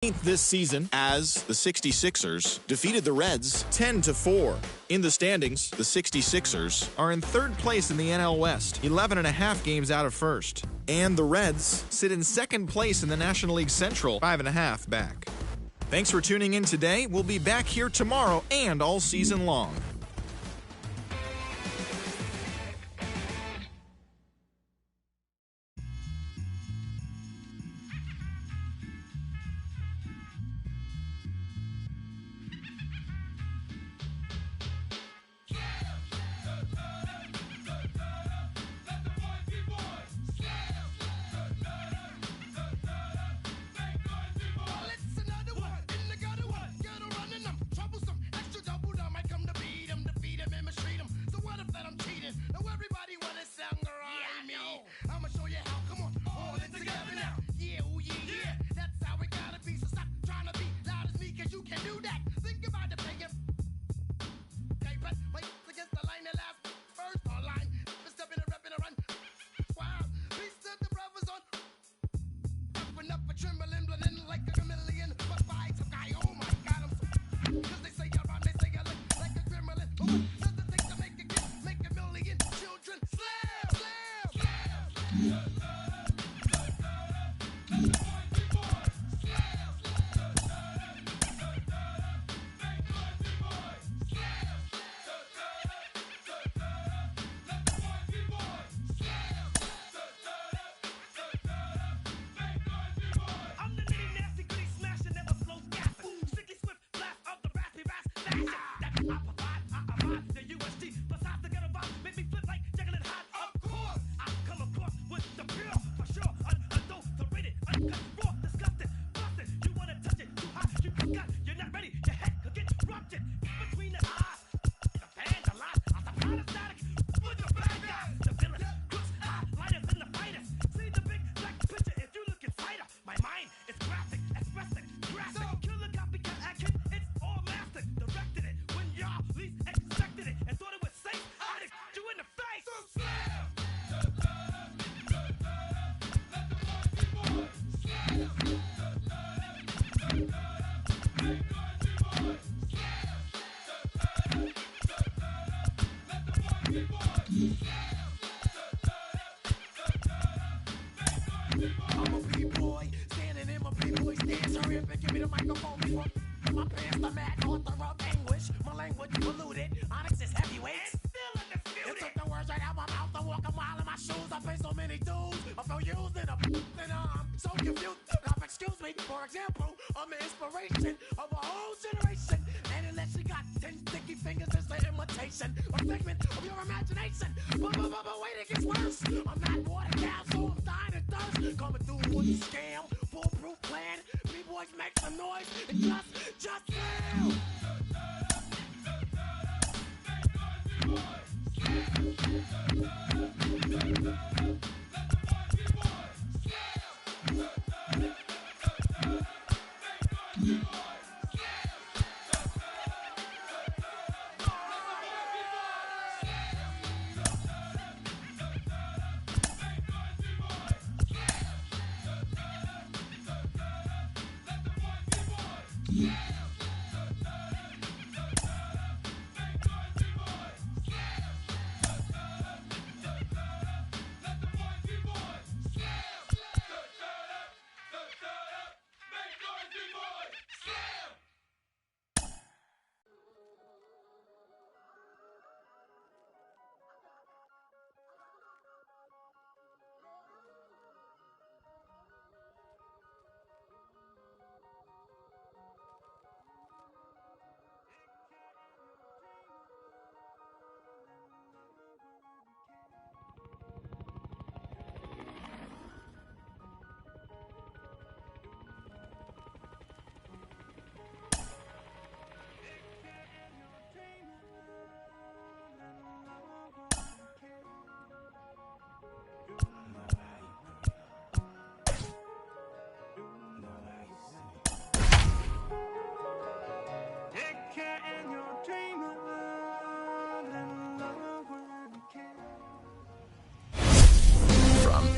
This season as the 66ers defeated the Reds 10-4. In the standings, the 66ers are in third place in the NL West, 11.5 games out of first. And the Reds sit in second place in the National League Central, 5.5 back. Thanks for tuning in today. We'll be back here tomorrow and all season long. I'm a B-boy, standing in my B-boy stance. Hurry up and give me the microphone before my pants the mad author of anguish. My language polluted, Onyx is heavyweight. It took the words right out my mouth to walk a mile in my shoes. I pay so many dues, I feel used and I'm so confused. Now, excuse me, for example, I'm the inspiration of a whole generation. And unless you got 10 sticky fingers, it's an imitation, a figment of your imagination. But wait, it gets worse. I'm not watered down, so I'm dying of thirst. Coming through with a scam, foolproof plan. B-boys make some noise and just fail.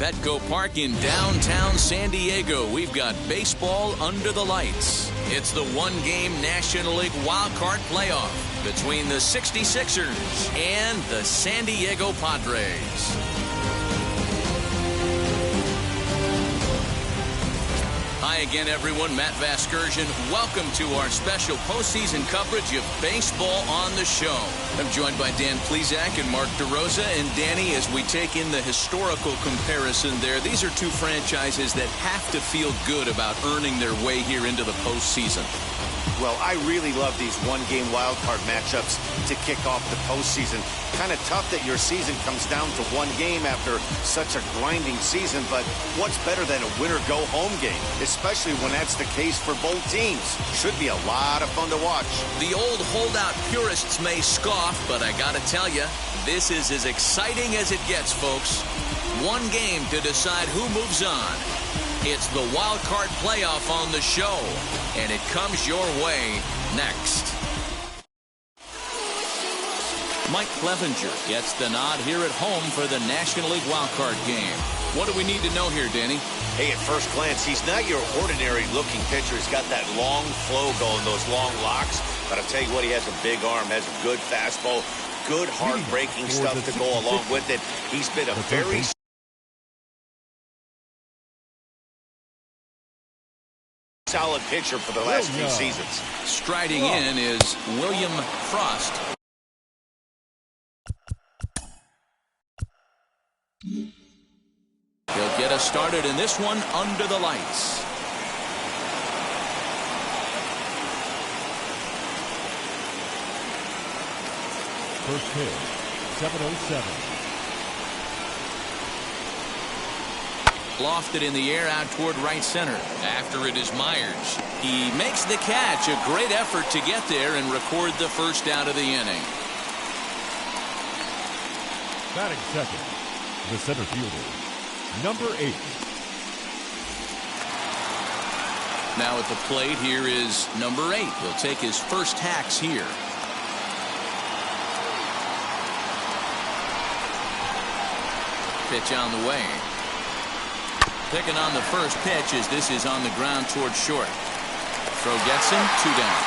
Petco Park in downtown San Diego. We've got baseball under the lights. It's the one-game National League wildcard playoff between the 66ers and the San Diego Padres. Hi again, everyone. Matt Vasgersian. Welcome to our special postseason coverage of baseball on the show. I'm joined by Dan Plesac and Mark DeRosa. And Danny, as we take in the historical comparison there, these are two franchises that have to feel good about earning their way here into the postseason. Well, I really love these one-game wildcard matchups to kick off the postseason. Kind of tough that your season comes down to one game after such a grinding season, but what's better than a winner-go-home game, especially when that's the case for both teams? Should be a lot of fun to watch. The old holdout purists may scoff, but I gotta tell you, this is as exciting as it gets, folks. One game to decide who moves on. It's the wild card playoff on the show, and it comes your way next. Mike Clevenger gets the nod here at home for the National League wild card game. What do we need to know here, Danny? Hey, at first glance, he's not your ordinary-looking pitcher. He's got that long flow going, those long locks. But I'll tell you what, he has a big arm, has a good fastball, good hard-breaking stuff to go along with it. He's been a very solid pitcher for the last few seasons. Striding in is William Frost. He'll get us started in this one under the lights. First pitch, 7:07. Lofted in the air out toward right center. After it is Myers. He makes the catch. A great effort to get there and record the first out of the inning. Batting second, the center fielder, number 8. Now at the plate here is number 8. He'll take his first hacks here. Pitch on the way. Picking on the first pitch as this is on the ground towards short. Throw gets him, 2 down.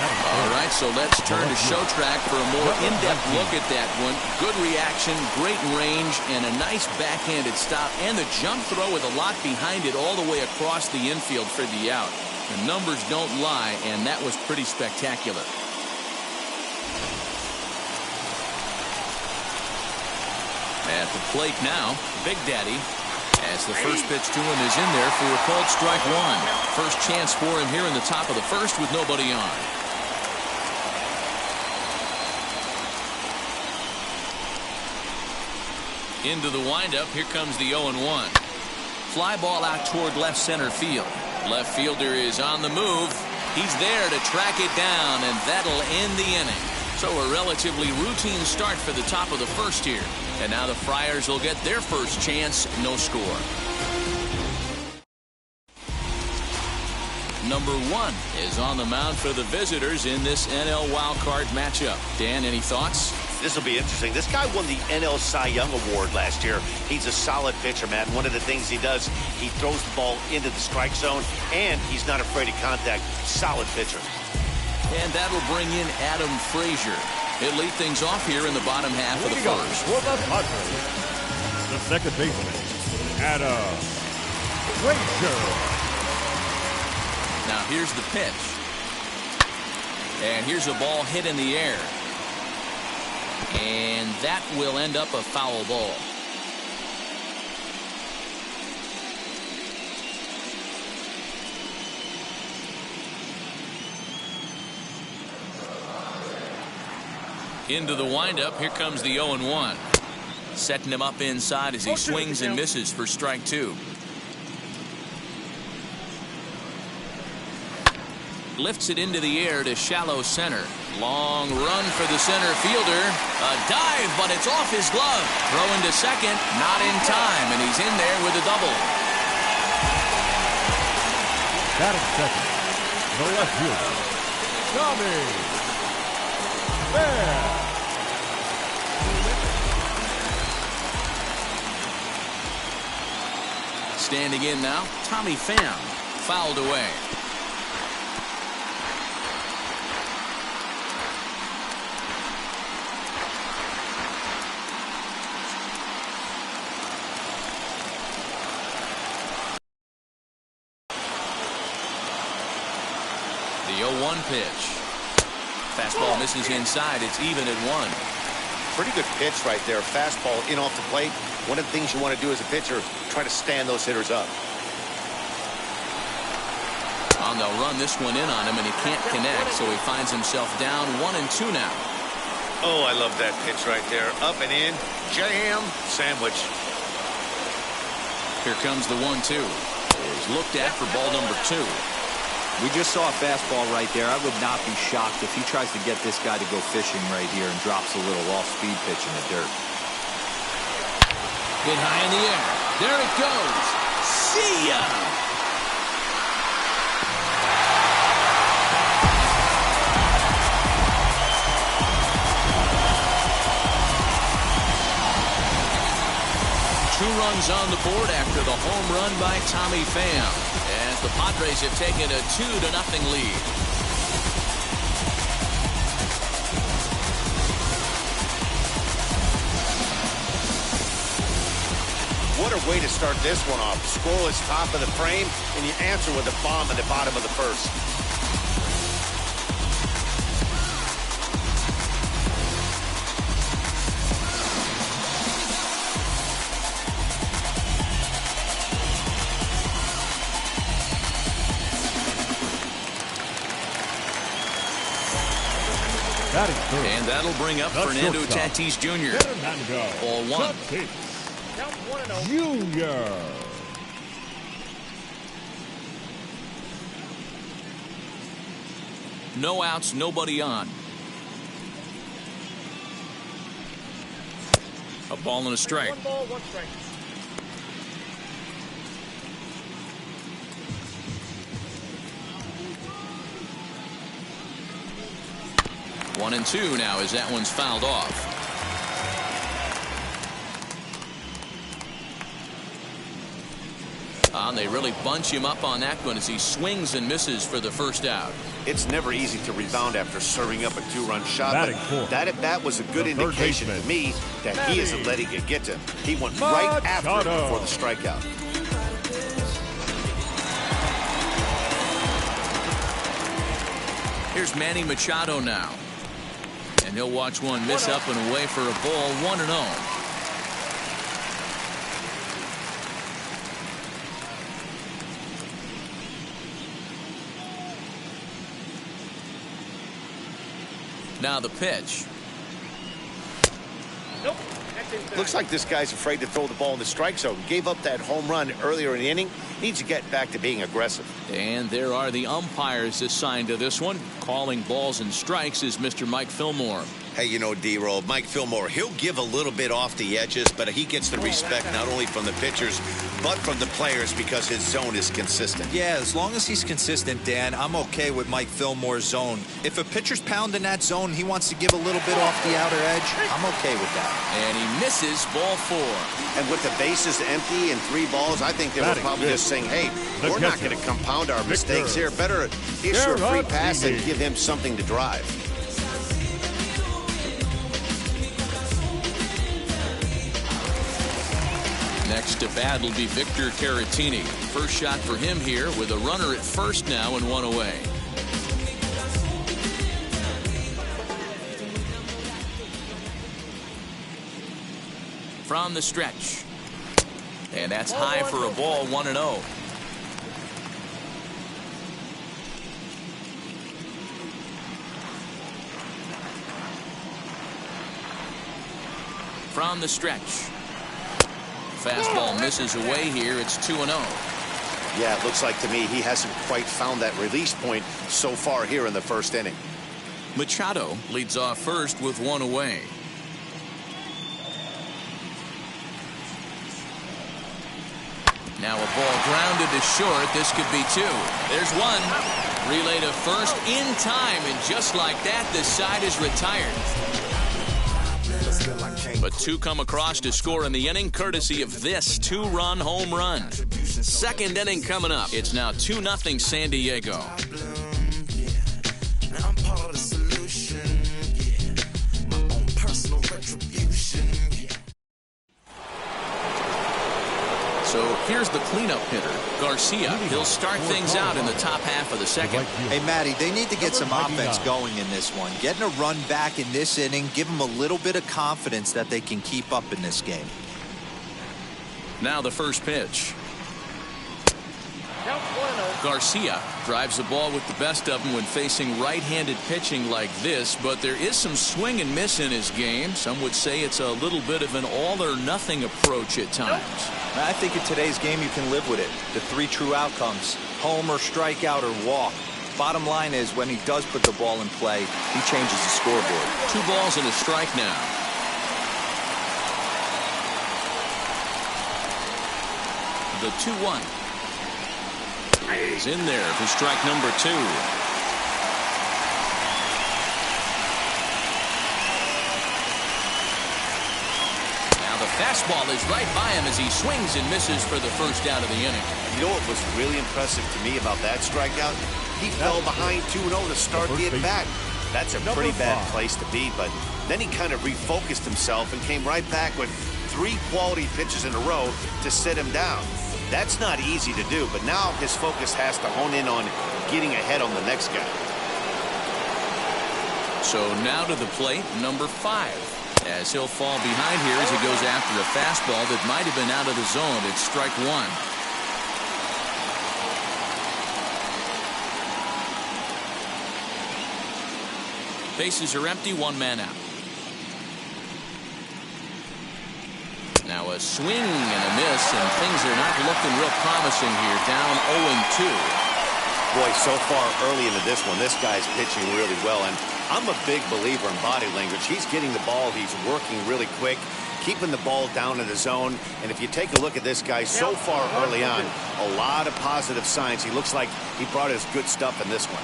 All right, so let's turn to show track for a more in-depth look at that one. Good reaction, great range, and a nice backhanded stop. And the jump throw with a lot behind it all the way across the infield for the out. The numbers don't lie, and that was pretty spectacular. At the plate now, Big Daddy, as the first pitch to him is in there for a called strike one. First chance for him here in the top of the first with nobody on. Into the windup, here comes the 0-1. Fly ball out toward left center field. Left fielder is on the move. He's there to track it down, and that'll end the inning. So a relatively routine start for the top of the first here. And now the Friars will get their first chance, no score. Number 1 is on the mound for the visitors in this NL wildcard matchup. Dan, any thoughts? This will be interesting. This guy won the NL Cy Young Award last year. He's a solid pitcher, Matt. One of the things he does, he throws the ball into the strike zone, and he's not afraid of contact. Solid pitcher. And that'll bring in Adam Frazier. He'll lead things off here in the bottom half of the first. For the Padres, the second baseman, Adam Frazier. Now here's the pitch. And here's a ball hit in the air. And that will end up a foul ball. Into the windup, here comes the 0-1. Setting him up inside as he swings and misses for strike 2. Lifts it into the air to shallow center. Long run for the center fielder. A dive, but it's off his glove. Throw into second, not in time, and he's in there with a double. Batting second, the left fielder, Tommy Bear. Standing in now, Tommy Pham. Fouled away. The 0-1 pitch. Fastball misses inside. It's even at 1. Pretty good pitch right there. Fastball in off the plate. One of the things you want to do as a pitcher, try to stand those hitters up. And they'll run this one in on him, and he can't connect, so he finds himself down 1-2 now. Oh, I love that pitch right there. Up and in. Jam. Sandwich. Here comes the 1-2. Is looked at for ball number 2. We just saw a fastball right there. I would not be shocked if he tries to get this guy to go fishing right here and drops a little off-speed pitch in the dirt. Hit high in the air. There it goes. See ya! Two runs on the board after the home run by Tommy Pham, as the Padres have taken a 2-0 lead. What a way to start this one off. Scoreless top of the frame, and you answer with a bomb at the bottom of the first. And that'll bring up Fernando Tatis Jr. Ball 1. Junior. No outs, nobody on. A ball and a strike. 1 ball, 1 strike. One and 2 now as that one's fouled off. And they really bunch him up on that one as he swings and misses for the first out. It's never easy to rebound after serving up a 2-run shot. But that at bat was a good indication to me that he isn't letting it get to him. He went right after it before the strikeout. Here's Manny Machado now. And he'll watch one miss up and away for a ball. 1-0. Now the pitch. Nope. Looks like this guy's afraid to throw the ball in the strike zone. Gave up that home run earlier in the inning. Needs to get back to being aggressive. And there are the umpires assigned to this one. Calling balls and strikes is Mr. Mike Fillmore. Hey, you know, D-Roll, Mike Fillmore, he'll give a little bit off the edges, but he gets the respect not only from the pitchers, but from the players because his zone is consistent. Yeah, as long as he's consistent, Dan, I'm okay with Mike Fillmore's zone. If a pitcher's pounding that zone, he wants to give a little bit off the outer edge, I'm okay with that. And he misses ball 4. And with the bases empty and 3 balls, I think they were probably just saying, hey, we're not going to compound our mistakes here. Better issue a free pass and give him something to drive. Next to bat will be Victor Caratini. First shot for him here with a runner at first now and 1 away. From the stretch. And that's high for a ball. 1-0. From the stretch. Fastball misses away here. It's 2-0. Yeah, it looks like to me he hasn't quite found that release point so far here in the first inning. Machado leads off first with 1 away. Now a ball grounded to short. This could be 2. There's 1. Relay to first in time, and just like that, the side is retired. But 2 come across to score in the inning, courtesy of this 2-run home run. Second inning coming up. It's now 2-0 San Diego. I'm part of the solution, my own personal retribution. So here's the cleanup hitter, Garcia. He'll start things out in the top half of the second. Hey, Matty, they need to get some offense going in this one. Getting a run back in this inning, give them a little bit of confidence that they can keep up in this game. Now the first pitch. Garcia drives the ball with the best of them when facing right-handed pitching like this, but there is some swing and miss in his game. Some would say it's a little bit of an all-or-nothing approach at times. I think in today's game you can live with it. The three true outcomes, home or strikeout or walk. Bottom line is when he does put the ball in play, he changes the scoreboard. 2 balls and a strike now. The 2-1. Is in there for strike number 2. Now the fastball is right by him as he swings and misses for the first out of the inning. You know what was really impressive to me about that strikeout? He fell behind 2-0 to start the at-bat. That's a pretty bad place to be, but then he kind of refocused himself and came right back with 3 quality pitches in a row to sit him down. That's not easy to do, but now his focus has to hone in on getting ahead on the next guy. So now to the plate, number 5. As he'll fall behind here as he goes after a fastball that might have been out of the zone. It's strike 1. Bases are empty, 1 man out. Now a swing and a miss, and things are not looking real promising here. Down 0-2. Boy, so far early into this one, this guy's pitching really well, and I'm a big believer in body language. He's getting the ball, he's working really quick, keeping the ball down in the zone, and if you take a look at this guy so far early on, a lot of positive signs. He looks like he brought his good stuff in this one.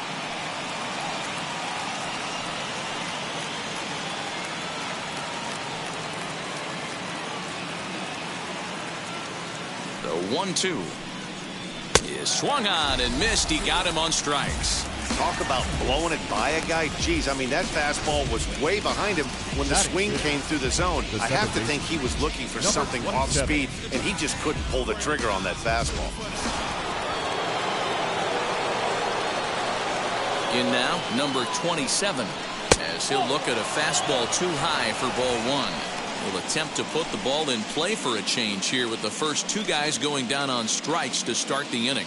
The 1-2 is swung on and missed. He got him on strikes. Talk about blowing it by a guy. Geez, I mean, that fastball was way behind him when the swing came through the zone. I have to think he was looking for something off speed, and he just couldn't pull the trigger on that fastball. In now, number 27, as he'll look at a fastball too high for ball 1. Will attempt to put the ball in play for a change here with the first 2 guys going down on strikes to start the inning.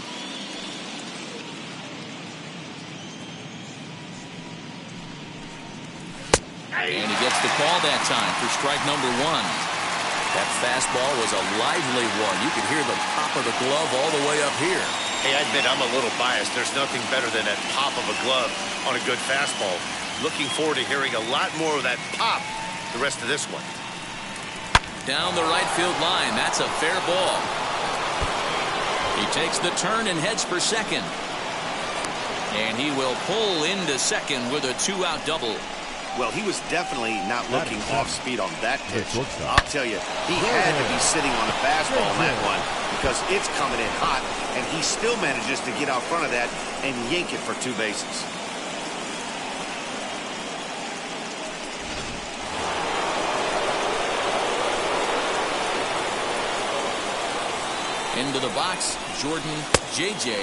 And he gets the call that time for strike number 1. That fastball was a lively one. You could hear the pop of the glove all the way up here. Hey, I admit I'm a little biased. There's nothing better than that pop of a glove on a good fastball. Looking forward to hearing a lot more of that pop the rest of this one. Down the right field line. That's a fair ball. He takes the turn and heads for second. And he will pull into second with a 2-out double. Well, he was definitely not looking off speed on that pitch. I'll tell you, he had to be sitting on a fastball on that one because it's coming in hot, and he still manages to get out front of that and yank it for 2 bases. Into the box, Jordan J.J.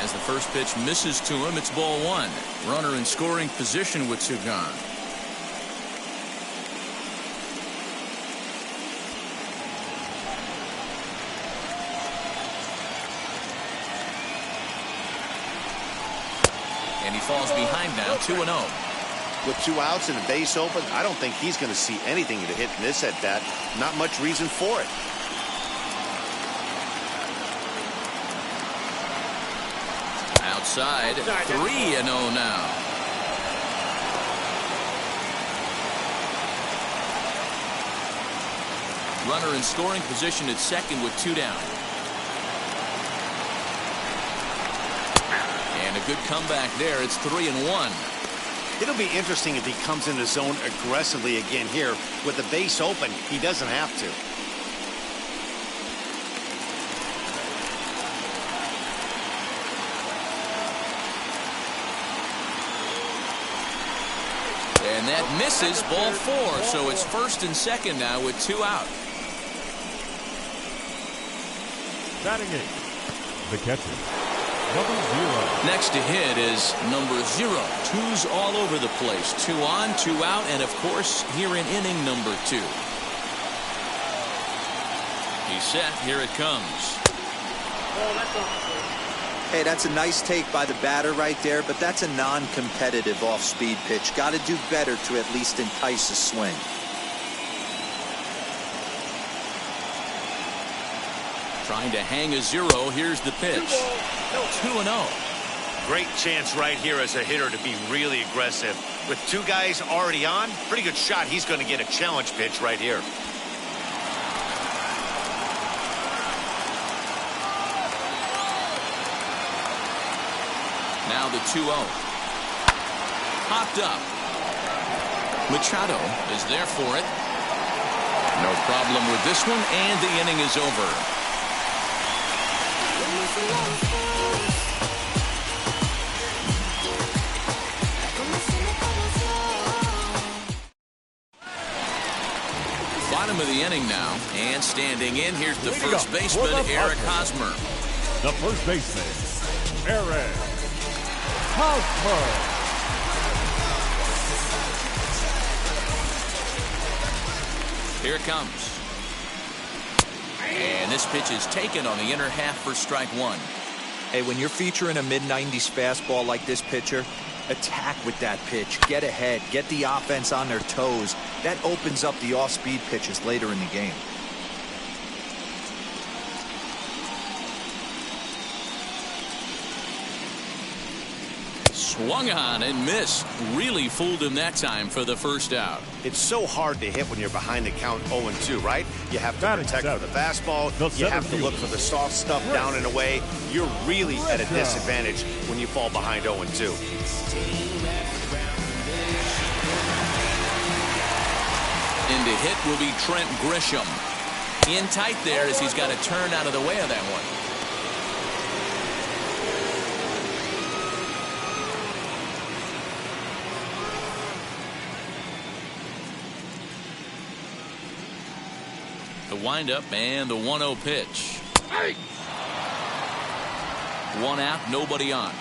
as the first pitch misses to him. It's ball 1. Runner in scoring position with 2 gone. And he falls behind now, 2-0. With 2 outs and a base open, I don't think he's going to see anything to hit in this at bat. Not much reason for it. Outside, 3-0 now. Runner in scoring position at second with 2 down. And a good comeback there. It's 3-1. It'll be interesting if he comes in the zone aggressively again here. With the base open, he doesn't have to. And that misses, ball 4. So it's first and second now with 2 out. Batting 8, the catcher, number 0. Next to hit is number 0. 2's all over the place. 2 on, 2 out, and of course here in inning number 2. He's set. Here it comes. Hey, that's a nice take by the batter right there, but that's a non-competitive off-speed pitch. Got to do better to at least entice a swing. Trying to hang a 0. Here's the pitch. 2-0. Great chance right here as a hitter to be really aggressive. With 2 guys already on, pretty good shot. He's going to get a challenge pitch right here. Now the 2-0. Popped up. Machado is there for it. No problem with this one, and the inning is over. Bottom of the inning now, and standing in, here's the first baseman, Eric Hosmer. The first baseman, Eric Hosmer. Here it comes. And this pitch is taken on the inner half for strike 1. Hey, when you're featuring a mid-90s fastball like this pitcher, attack with that pitch. Get ahead. Get the offense on their toes. That opens up the off-speed pitches later in the game. Swung on and missed. Really fooled him that time for the first out. It's so hard to hit when you're behind the count 0-2, right? You have to protect for the fastball. You have to look for the soft stuff down and away. You're really at a disadvantage when you fall behind 0-2. In to hit will be Trent Grisham. In tight there as he's got to turn out of the way of that one. The windup and the 1-0 pitch. 1 out, nobody on.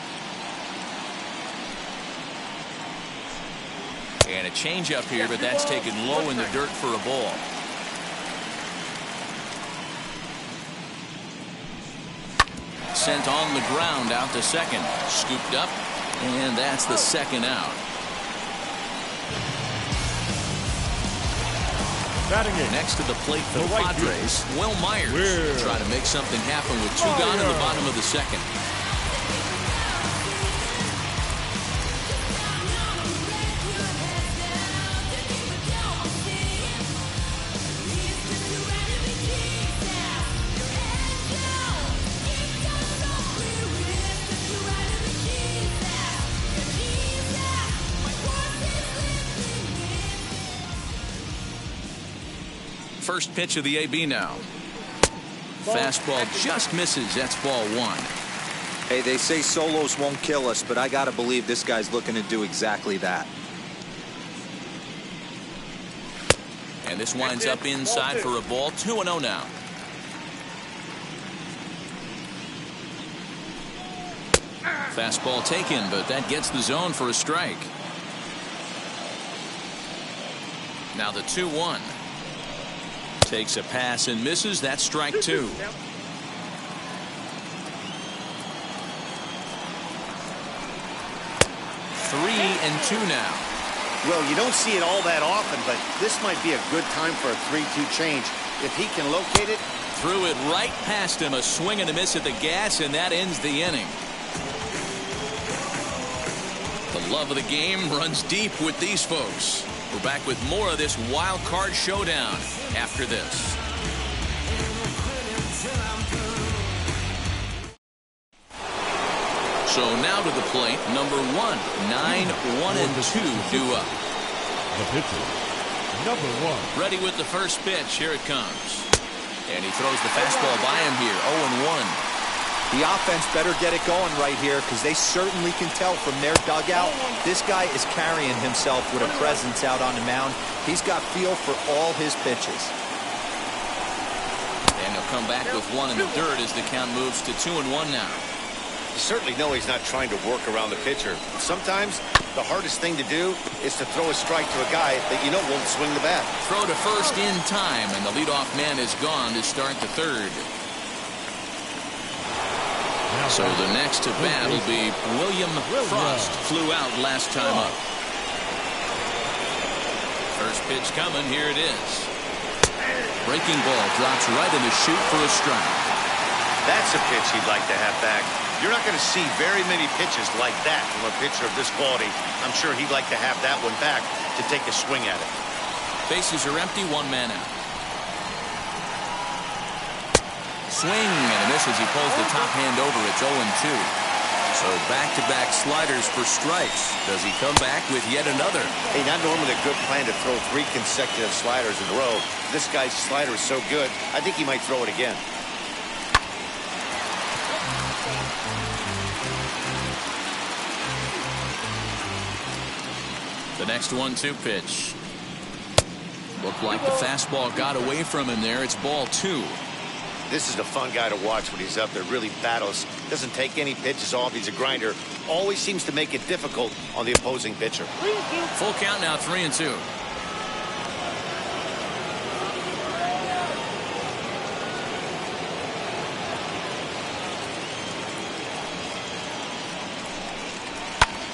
And a changeup here, but that's taken low in the dirt for a ball. Sent on the ground out to second. Scooped up, and that's the second out. Next to the plate for the Padres, Will Myers trying to make something happen with 2 gone in the bottom of the second. First pitch of the AB now. Fastball just misses. That's ball 1. Hey, they say solos won't kill us, but I got to believe this guy's looking to do exactly that. And this winds up inside for a ball. 2-0 now. Fastball taken, but that gets the zone for a strike. Now the 2-1. Takes a pass and misses. That's strike 2. Three and 2 now. Well, you don't see it all that often, but this might be a good time for a 3-2 change. If he can locate it. Threw it right past him. A swing and a miss at the gas, and that ends the inning. The love of the game runs deep with these folks. We're back with more of this wild card showdown after this. So now to the plate, number 1, 9, 1 and 2 due up. The pitcher, number 1. Ready with the first pitch. Here it comes. And he throws the fastball by him here. 0-1. The offense better get it going right here because they certainly can tell from their dugout this guy is carrying himself with a presence out on the mound. He's got feel for all his pitches. And he'll come back with one in the dirt as the count moves to 2-1 now. You certainly know he's not trying to work around the pitcher. Sometimes the hardest thing to do is to throw a strike to a guy that you know won't swing the bat. Throw to first in time, and the leadoff man is gone to start the third. So the next to bat will be William Frost. Flew out last time up. First pitch coming. Here it is. Breaking ball drops right in the chute for a strike. That's a pitch he'd like to have back. You're not going to see very many pitches like that from a pitcher of this quality. I'm sure he'd like to have that one back to take a swing at it. Bases are empty, one man out. Swing and a miss as he pulls the top hand over. It's 0-2. So back-to-back sliders for strikes. Does he come back with yet another? Hey, not normally a good plan to throw 3 consecutive sliders in a row. This guy's slider is so good, I think he might throw it again. The next 1-2 pitch. Looked like the fastball got away from him there. It's ball 2. This is a fun guy to watch when he's up there. Really battles. Doesn't take any pitches off. He's a grinder. Always seems to make it difficult on the opposing pitcher. Full count now, 3-2.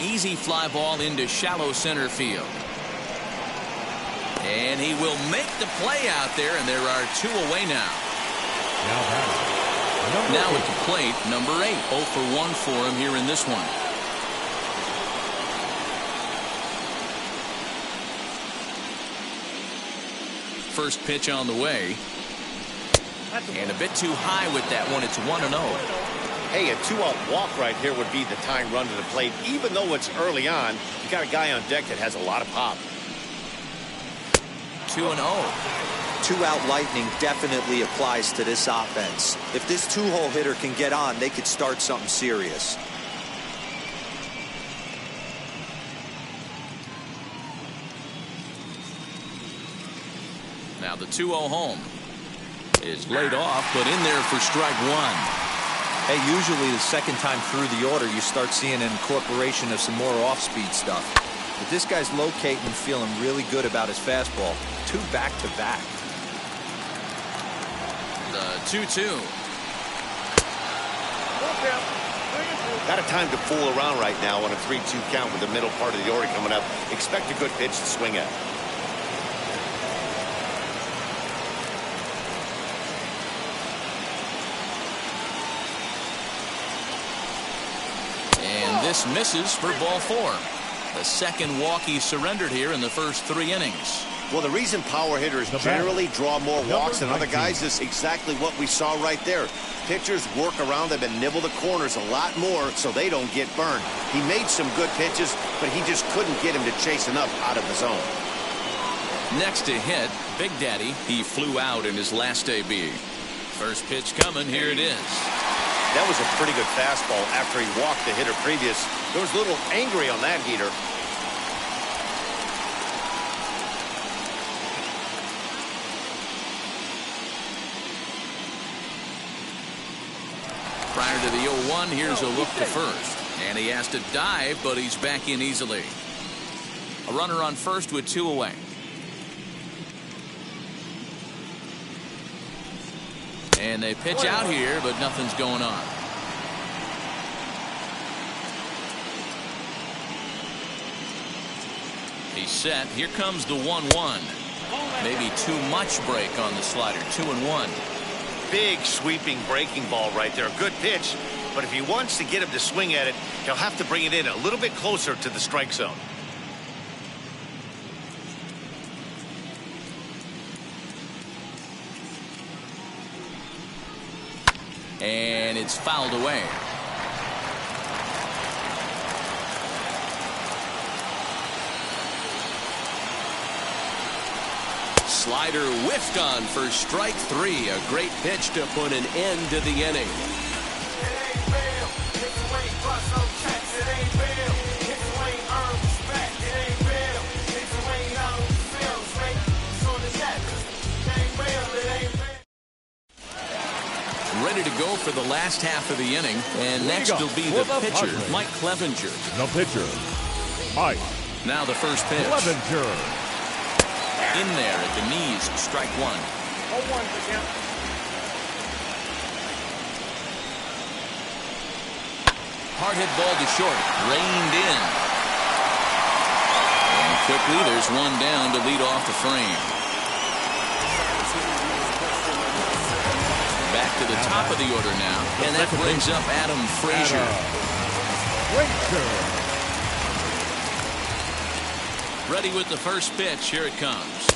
Easy fly ball into shallow center field. And he will make the play out there, and there are 2 away now. Now at the plate, number 8. 0 for 1 for him here in this one. First pitch on the way. And a bit too high with that one. It's 1-0. Hey, a 2-out walk right here would be the tying run to the plate. Even though it's early on, you got a guy on deck that has a lot of pop. 2-0. 2-out lightning definitely applies to this offense. If this 2-hole hitter can get on, they could start something serious. Now the 2-0 home is laid off, but in there for strike 1. Hey, usually the second time through the order, you start seeing an incorporation of some more off-speed stuff. But this guy's locating and feeling really good about his fastball. 2 back-to-back. The 2-2. Got a time to fool around right now on a 3-2 count with the middle part of the order coming up. Expect a good pitch to swing at. And this misses for ball 4. The second walk he surrendered here in the first 3 innings. Well, the reason power hitters generally draw more walks than other guys is exactly what we saw right there. Pitchers work around them and nibble the corners a lot more so they don't get burned. He made some good pitches, but he just couldn't get him to chase enough out of the zone. Next to hit, Big Daddy. He flew out in his last AB. First pitch coming. Here it is. That was a pretty good fastball after he walked the hitter previous. There was a little angry on that heater. Prior to the 0-1, here's a look to first. And he has to dive, but he's back in easily. A runner on first with 2 away. And they pitch out here, but nothing's going on. He's set. Here comes the 1-1. Maybe too much break on the slider. 2-1. Big sweeping breaking ball right there. Good pitch, but if he wants to get him to swing at it, he'll have to bring it in a little bit closer to the strike zone. And it's fouled away. Slider whiffed on for strike 3. A great pitch to put an end to the inning. ain't real. Niggas who ain't bust no checks, it ain't real. Niggas who ain't earn respect, it ain't real. Niggas who ain't know the feels, mate. It's on the net. It ain't real, it ain't real. Ready to go for the last half of the inning. And next will be the pitcher, Mike Clevenger. The pitcher, Mike Now the first pitch. Clevenger. In there at the knees, strike one. 0-1 for him. Hard hit ball to short. Reined in. And quickly there's one down to lead off the frame. Back to the top of the order now. And that brings up Adam Frazier. Ready with the first pitch. Here it comes.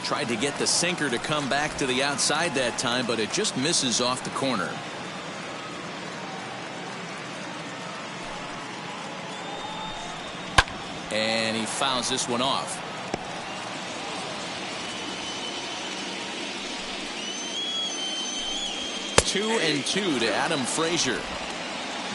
Tried to get the sinker to come back to the outside that time, but it just misses off the corner. And he fouls this one off. 2-2 to Adam Frazier.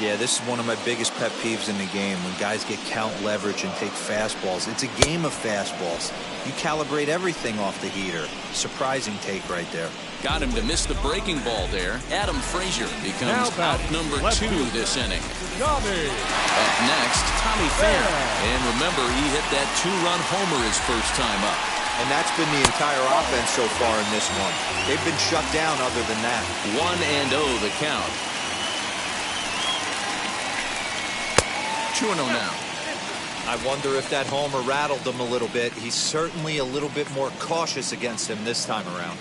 Yeah, this is one of my biggest pet peeves in the game, when guys get count leverage and take fastballs. It's a game of fastballs. You calibrate everything off the heater. Surprising take right there. Got him to miss the breaking ball there. Adam Frazier becomes out number 2 this inning. Up next, Tommy Pham. And remember, he hit that 2-run homer his first time up. And that's been the entire offense so far in this one. They've been shut down other than that. 1-0 the count. 2-0 now. I wonder if that homer rattled him a little bit. He's certainly a little bit more cautious against him this time around.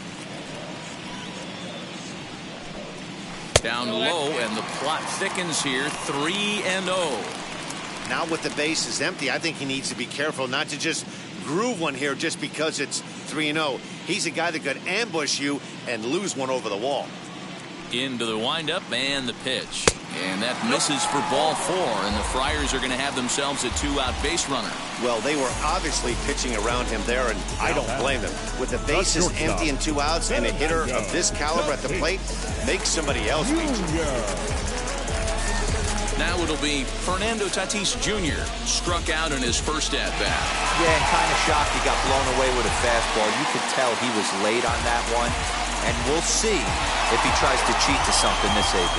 Down low, and the plot thickens here. 3-0. Now with the bases empty, I think he needs to be careful not to just groove one here just because it's 3-0. He's a guy that could ambush you and lose one over the wall. Into the windup and the pitch. And that misses for ball 4, and the Friars are going to have themselves a 2-out base runner. Well, they were obviously pitching around him there, and I don't blame them. With the bases empty and 2 outs, and a hitter of this caliber at the plate, make somebody else beat you. Now it'll be Fernando Tatis Jr. struck out in his first at-bat. Yeah, and kind of shocked he got blown away with a fastball. You could tell he was late on that one. And we'll see if he tries to cheat to something this AB.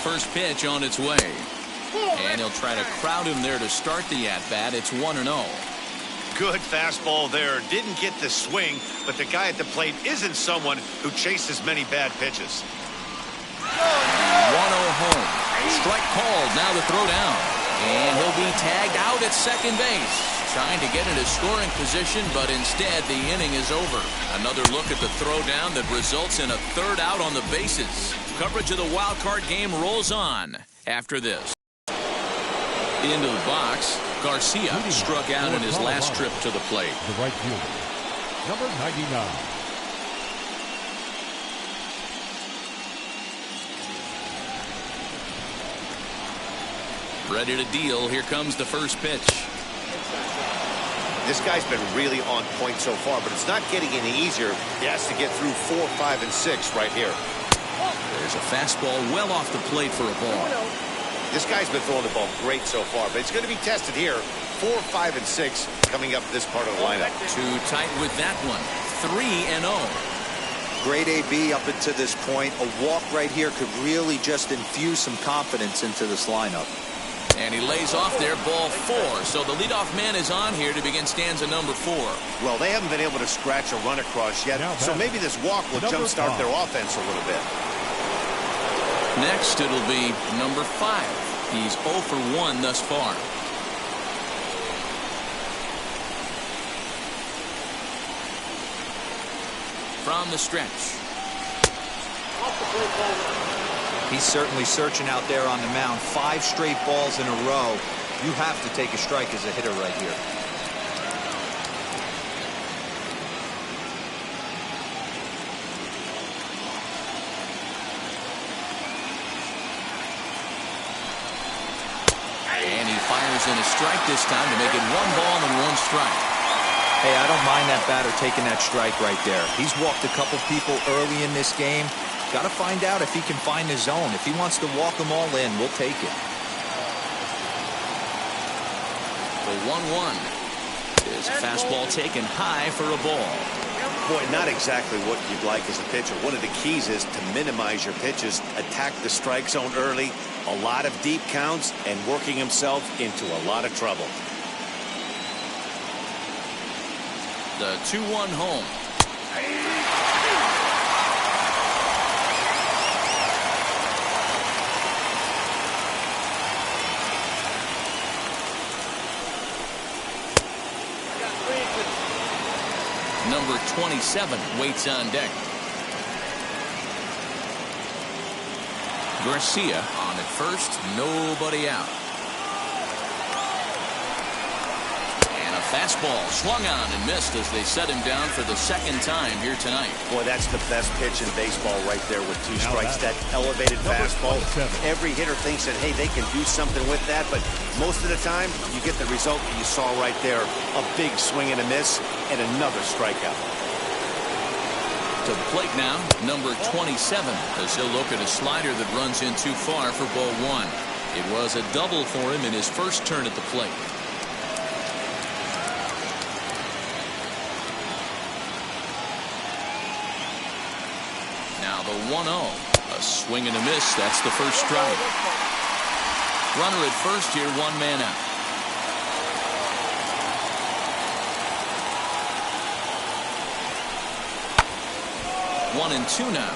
First pitch on its way. And he'll try to crowd him there to start the at-bat. It's 1-0. Good fastball there. Didn't get the swing, but the guy at the plate isn't someone who chases many bad pitches. 1-0 home. Strike called. Now the throw down. And he'll be tagged out at second base. Trying to get into scoring position, but instead the inning is over. Another look at the throw down that results in a 3rd out on the bases. Coverage of the wild card game rolls on after this. Into the box, Garcia struck out in his last trip to the plate. The right fielder, number 99. Ready to deal. Here comes the first pitch. This guy's been really on point so far, but it's not getting any easier. He has to get through 4, 5, and 6 right here. There's a fastball well off the plate for a ball. This guy's been throwing the ball great so far, but it's going to be tested here. 4, 5, and 6 coming up this part of the lineup. Too tight with that one. 3-0. Great AB up until this point. A walk right here could really just infuse some confidence into this lineup. And he lays off there, ball 4. So the leadoff man is on here to begin stanza number 4. Well, they haven't been able to scratch a run across yet, so maybe this walk will jumpstart their offense a little bit. Next, it'll be number 5. He's 0 for 1 thus far. From the stretch. He's certainly searching out there on the mound. 5 straight balls in a row. You have to take a strike as a hitter right here. and a strike this time to make it 1 ball and 1 strike. Hey, I don't mind that batter taking that strike right there. He's walked a couple people early in this game. Got to find out if he can find his zone. If he wants to walk them all in, we'll take it. The 1-1. His fastball taken high for a ball. Boy, not exactly what you'd like as a pitcher. One of the keys is to minimize your pitches, attack the strike zone early, a lot of deep counts, and working himself into a lot of trouble. The 2-1 home. Number 27 waits on deck. Garcia on at first, nobody out. And a fastball swung on and missed as they set him down for the 2nd time here tonight. Boy, that's the best pitch in baseball right there with 2 strikes. That elevated fastball. Every hitter thinks that, hey, they can do something with that, but most of the time, you get the result that you saw right there. A big swing and a miss, and another strikeout. To the plate now, number 27, as he'll look at a slider that runs in too far for ball 1. It was a double for him in his first turn at the plate. Now the 1-0. A swing and a miss. That's the first strike. Runner at first here, 1 man out. 1-2 now.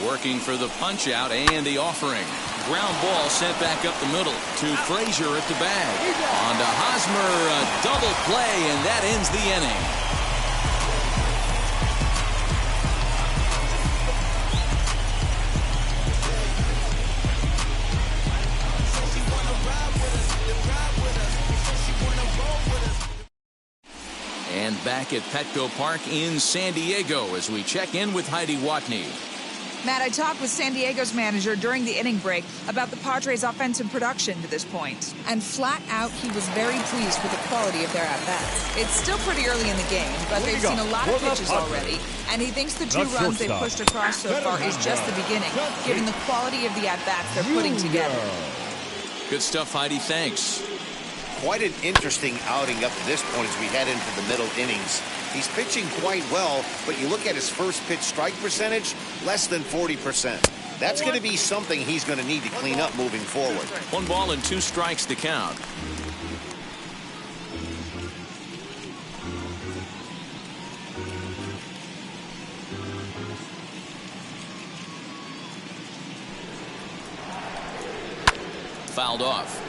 Working for the punch out and the offering. Ground ball sent back up the middle to Frazier at the bag. On to Hosmer, a double play, and that ends the inning. And back at Petco Park in San Diego as we check in with Heidi Watney. Matt, I talked with San Diego's manager during the inning break about the Padres' offensive production to this point. And flat out, he was very pleased with the quality of their at-bats. It's still pretty early in the game, but they've seen a lot of pitches already. And he thinks the 2 runs they've pushed across so far is just the beginning, given the quality of the at-bats they're putting together. Good stuff, Heidi. Thanks. Quite an interesting outing up to this point as we head into the middle innings. He's pitching quite well, but you look at his first pitch strike percentage, less than 40%. That's going to be something he's going to need to clean up moving forward. 1 ball and 2 strikes to count. Fouled off.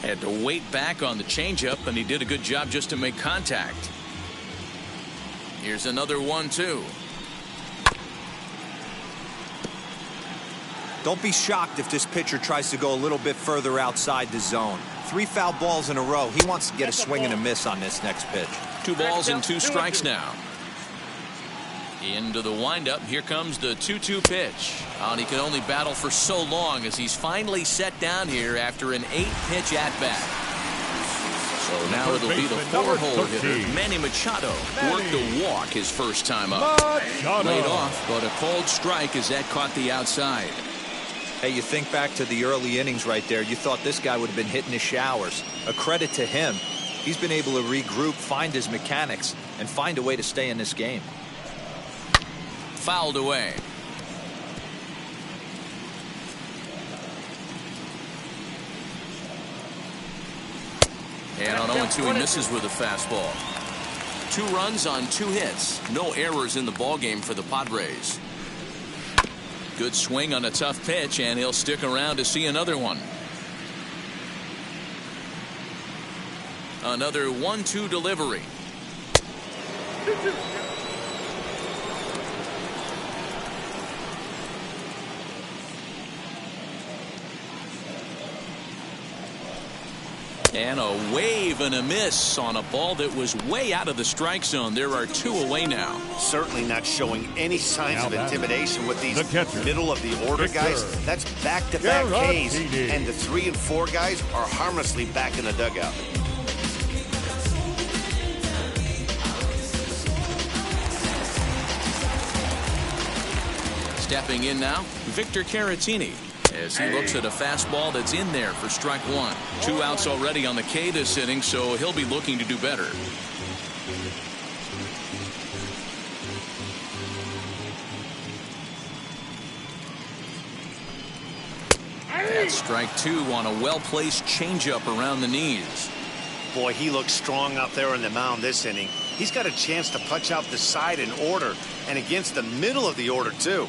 Had to wait back on the changeup, and he did a good job just to make contact. Here's another 1-2. Don't be shocked if this pitcher tries to go a little bit further outside the zone. 3 foul balls in a row. He wants to get a swing and a miss on this next pitch. 2 balls and 2 strikes now. Into the windup. Here comes the 2-2 pitch. Oh, and he can only battle for so long as he's finally set down here after an 8-pitch at-bat. So now it'll be the 4-hole hitter, Manny Machado, worked a walk his first time up. Laid off, but a called strike as that caught the outside. Hey, you think back to the early innings right there. You thought this guy would have been hitting his showers. A credit to him. He's been able to regroup, find his mechanics, and find a way to stay in this game. Fouled away. And on 0-2 he misses with a fastball. 2 runs on 2 hits. No errors in the ballgame for the Padres. Good swing on a tough pitch, and he'll stick around to see another one. Another 1-2 delivery. And a wave and a miss on a ball that was way out of the strike zone. There are 2 away now. Certainly not showing any signs of intimidation with these middle of the order guys. That's back-to-back Ks, and the 3 and 4 guys are harmlessly back in the dugout. Stepping in now, Victor Caratini, as he looks at a fastball that's in there for strike 1. 2 outs already on the K this inning, so he'll be looking to do better. That's strike 2 on a well-placed changeup around the knees. Boy, he looks strong out there on the mound this inning. He's got a chance to punch out the side in order, and against the middle of the order, too.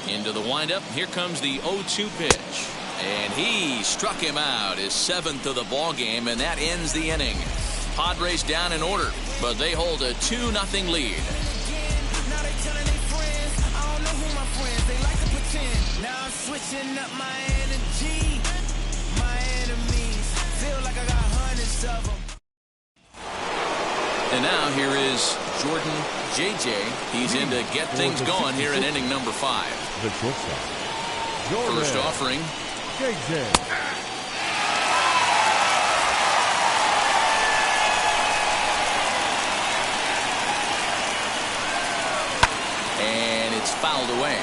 Into the windup. Here comes the 0-2 pitch. And he struck him out, his 7th of the ball game, and that ends the inning. Padres down in order, but they hold a 2-0 lead. Now I'm switching up my energy. My enemies feel like I got hundreds of them. And now here is Jordan J.J. He's in to get things going here in inning number 5. The shortstop. First offering. J.J. And it's fouled away.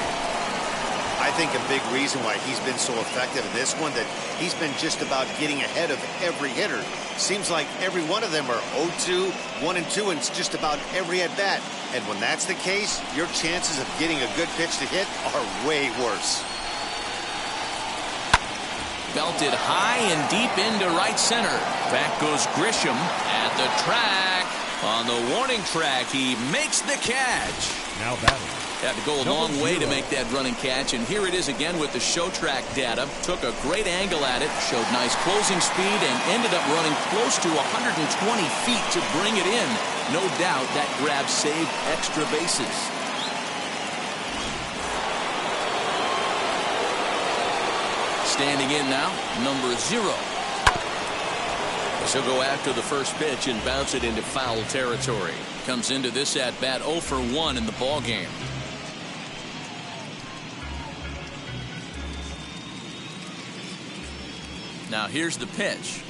I think a big reason why he's been so effective in this one, that he's been just about getting ahead of every hitter. Seems like every one of them are 0-2, 1-2, and it's just about every at-bat. And when that's the case, your chances of getting a good pitch to hit are way worse. Belted high and deep into right center. Back goes Grisham at the track. On the warning track, he makes the catch. Now batting. Had to go a long way to make that running catch, and here it is again with the show track data. Took a great angle at it, showed nice closing speed, and ended up running close to 120 feet to bring it in. No doubt that grab saved extra bases. Standing in now, number 0. He'll go after the first pitch and bounce it into foul territory. Comes into this at-bat 0 for 1 in the ball game. Now here's the pitch.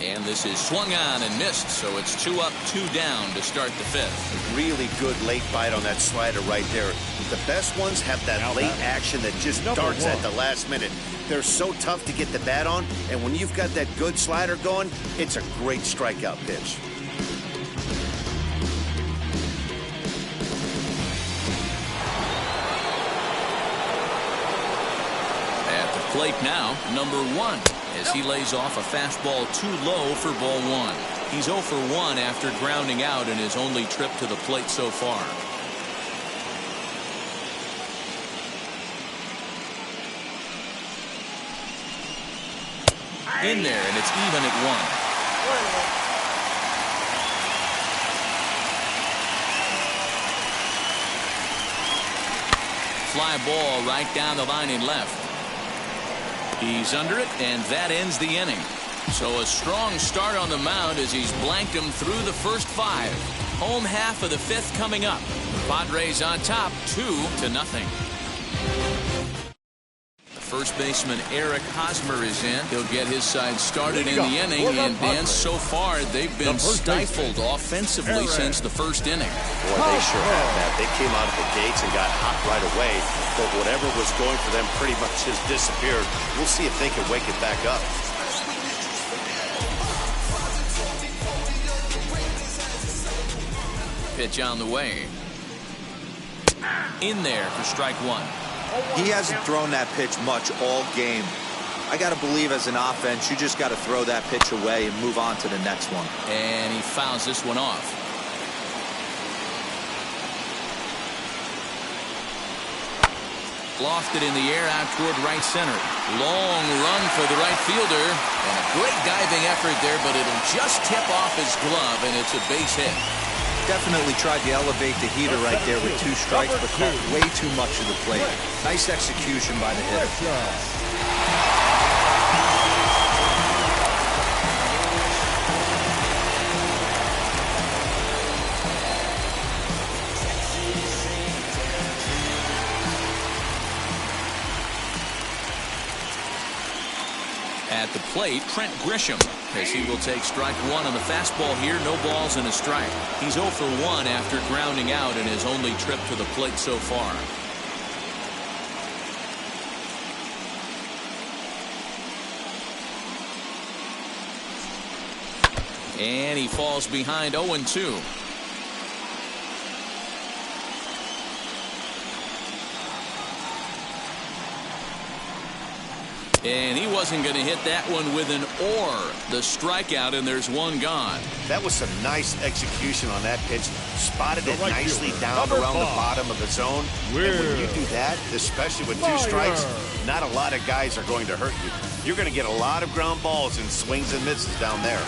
And this is swung on and missed, so it's 2 up, 2 down to start the 5th. Really good late bite on that slider right there. The best ones have that late action that just darts at the last minute. They're so tough to get the bat on, and when you've got that good slider going, it's a great strikeout pitch. At the plate now, number 1, as he lays off a fastball too low for ball 1. He's 0 for 1 after grounding out in his only trip to the plate so far. In there, and it's even at 1. Fly ball right down the line in left. He's under it, and that ends the inning. So a strong start on the mound as he's blanked him through the first 5. Home half of the 5th coming up. Padres on top, 2-0. First baseman Eric Hosmer is in. He'll get his side started in the inning, and Dan, so far they've been stifled offensively since the first inning. Boy, they sure have that. They came out of the gates and got hot right away, but whatever was going for them pretty much has disappeared. We'll see if they can wake it back up. Pitch on the way. In there for strike 1. He hasn't thrown that pitch much all game. I got to believe as an offense, you just got to throw that pitch away and move on to the next one. And he fouls this one off. Lofted in the air out toward right center. Long run for the right fielder. And a great diving effort there, but it'll just tip off his glove, and it's a base hit. Definitely tried to elevate the heater right there with 2 strikes, but caught way too much of the plate. Nice execution by the hitter. At the plate, Trent Grisham, as he will take strike 1 on the fastball here. No balls and a strike. He's 0 for 1 after grounding out in his only trip to the plate so far. And he falls behind 0-2. And he wasn't going to hit that one with an or. The strikeout, and there's 1 gone. That was some nice execution on that pitch. Spotted it nicely down around the bottom of the zone. And when you do that, especially with 2 strikes, not a lot of guys are going to hurt you. You're going to get a lot of ground balls and swings and misses down there.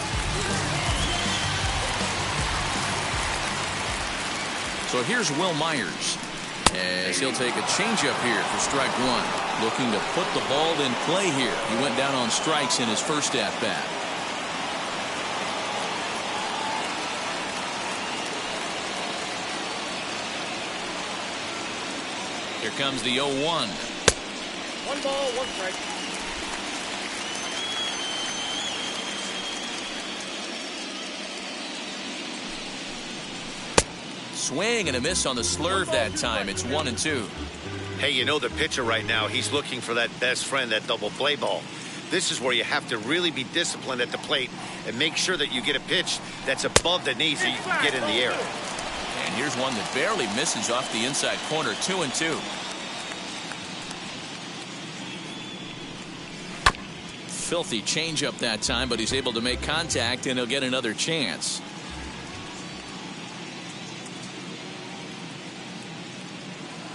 So here's Will Myers, as he'll take a changeup here for strike 1. Looking to put the ball in play here. He went down on strikes in his first at-bat. Here comes the 0-1. 1 ball, 1 strike. Swing and a miss on the slurve that time. It's 1-2. Hey, you know the pitcher right now, he's looking for that best friend, that double play ball. This is where you have to really be disciplined at the plate and make sure that you get a pitch that's above the knees so you can get in the air. And here's one that barely misses off the inside corner. 2-2. Filthy changeup that time, but he's able to make contact, and he'll get another chance.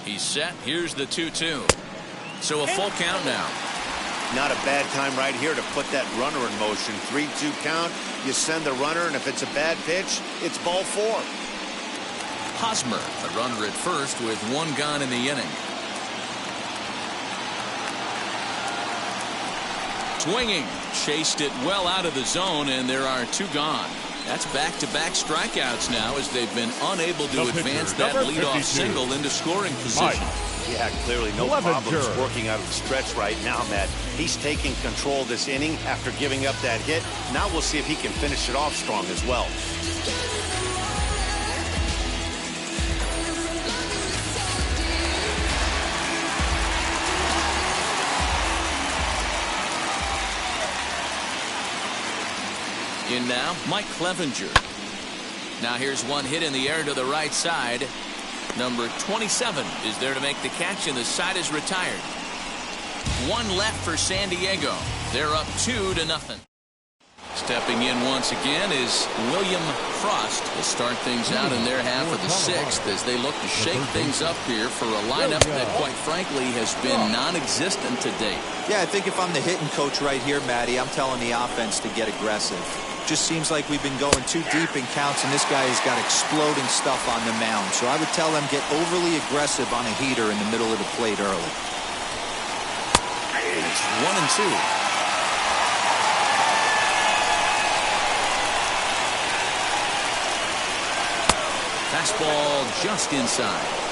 He's set. Here's the 2-2. So a full count now. Not a bad time right here to put that runner in motion. 3-2 count. You send the runner, and if it's a bad pitch, it's ball 4. Hosmer, a runner at first with 1 gone in the inning. Swinging. Chased it well out of the zone, and there are 2 gone. That's back-to-back strikeouts now, as they've been unable to advance that leadoff single into scoring position. Yeah, clearly no problems working out of the stretch right now, Matt. He's taking control of this inning after giving up that hit. Now we'll see if he can finish it off strong as well. In now, Mike Clevenger. Now here's one hit in the air to the right side. Number 27 is there to make the catch, and the side is retired. 1 left for San Diego. They're up 2-0. Stepping in once again is William Frost to start things out in their half of the 6th, as they look to shake things up here for a lineup that, quite frankly, has been non-existent to date. Yeah, I think if I'm the hitting coach right here, Matty, I'm telling the offense to get aggressive. Just seems like we've been going too deep in counts, and this guy has got exploding stuff on the mound. So I would tell them get overly aggressive on a heater in the middle of the plate early. And it's 1-2. Fastball just inside.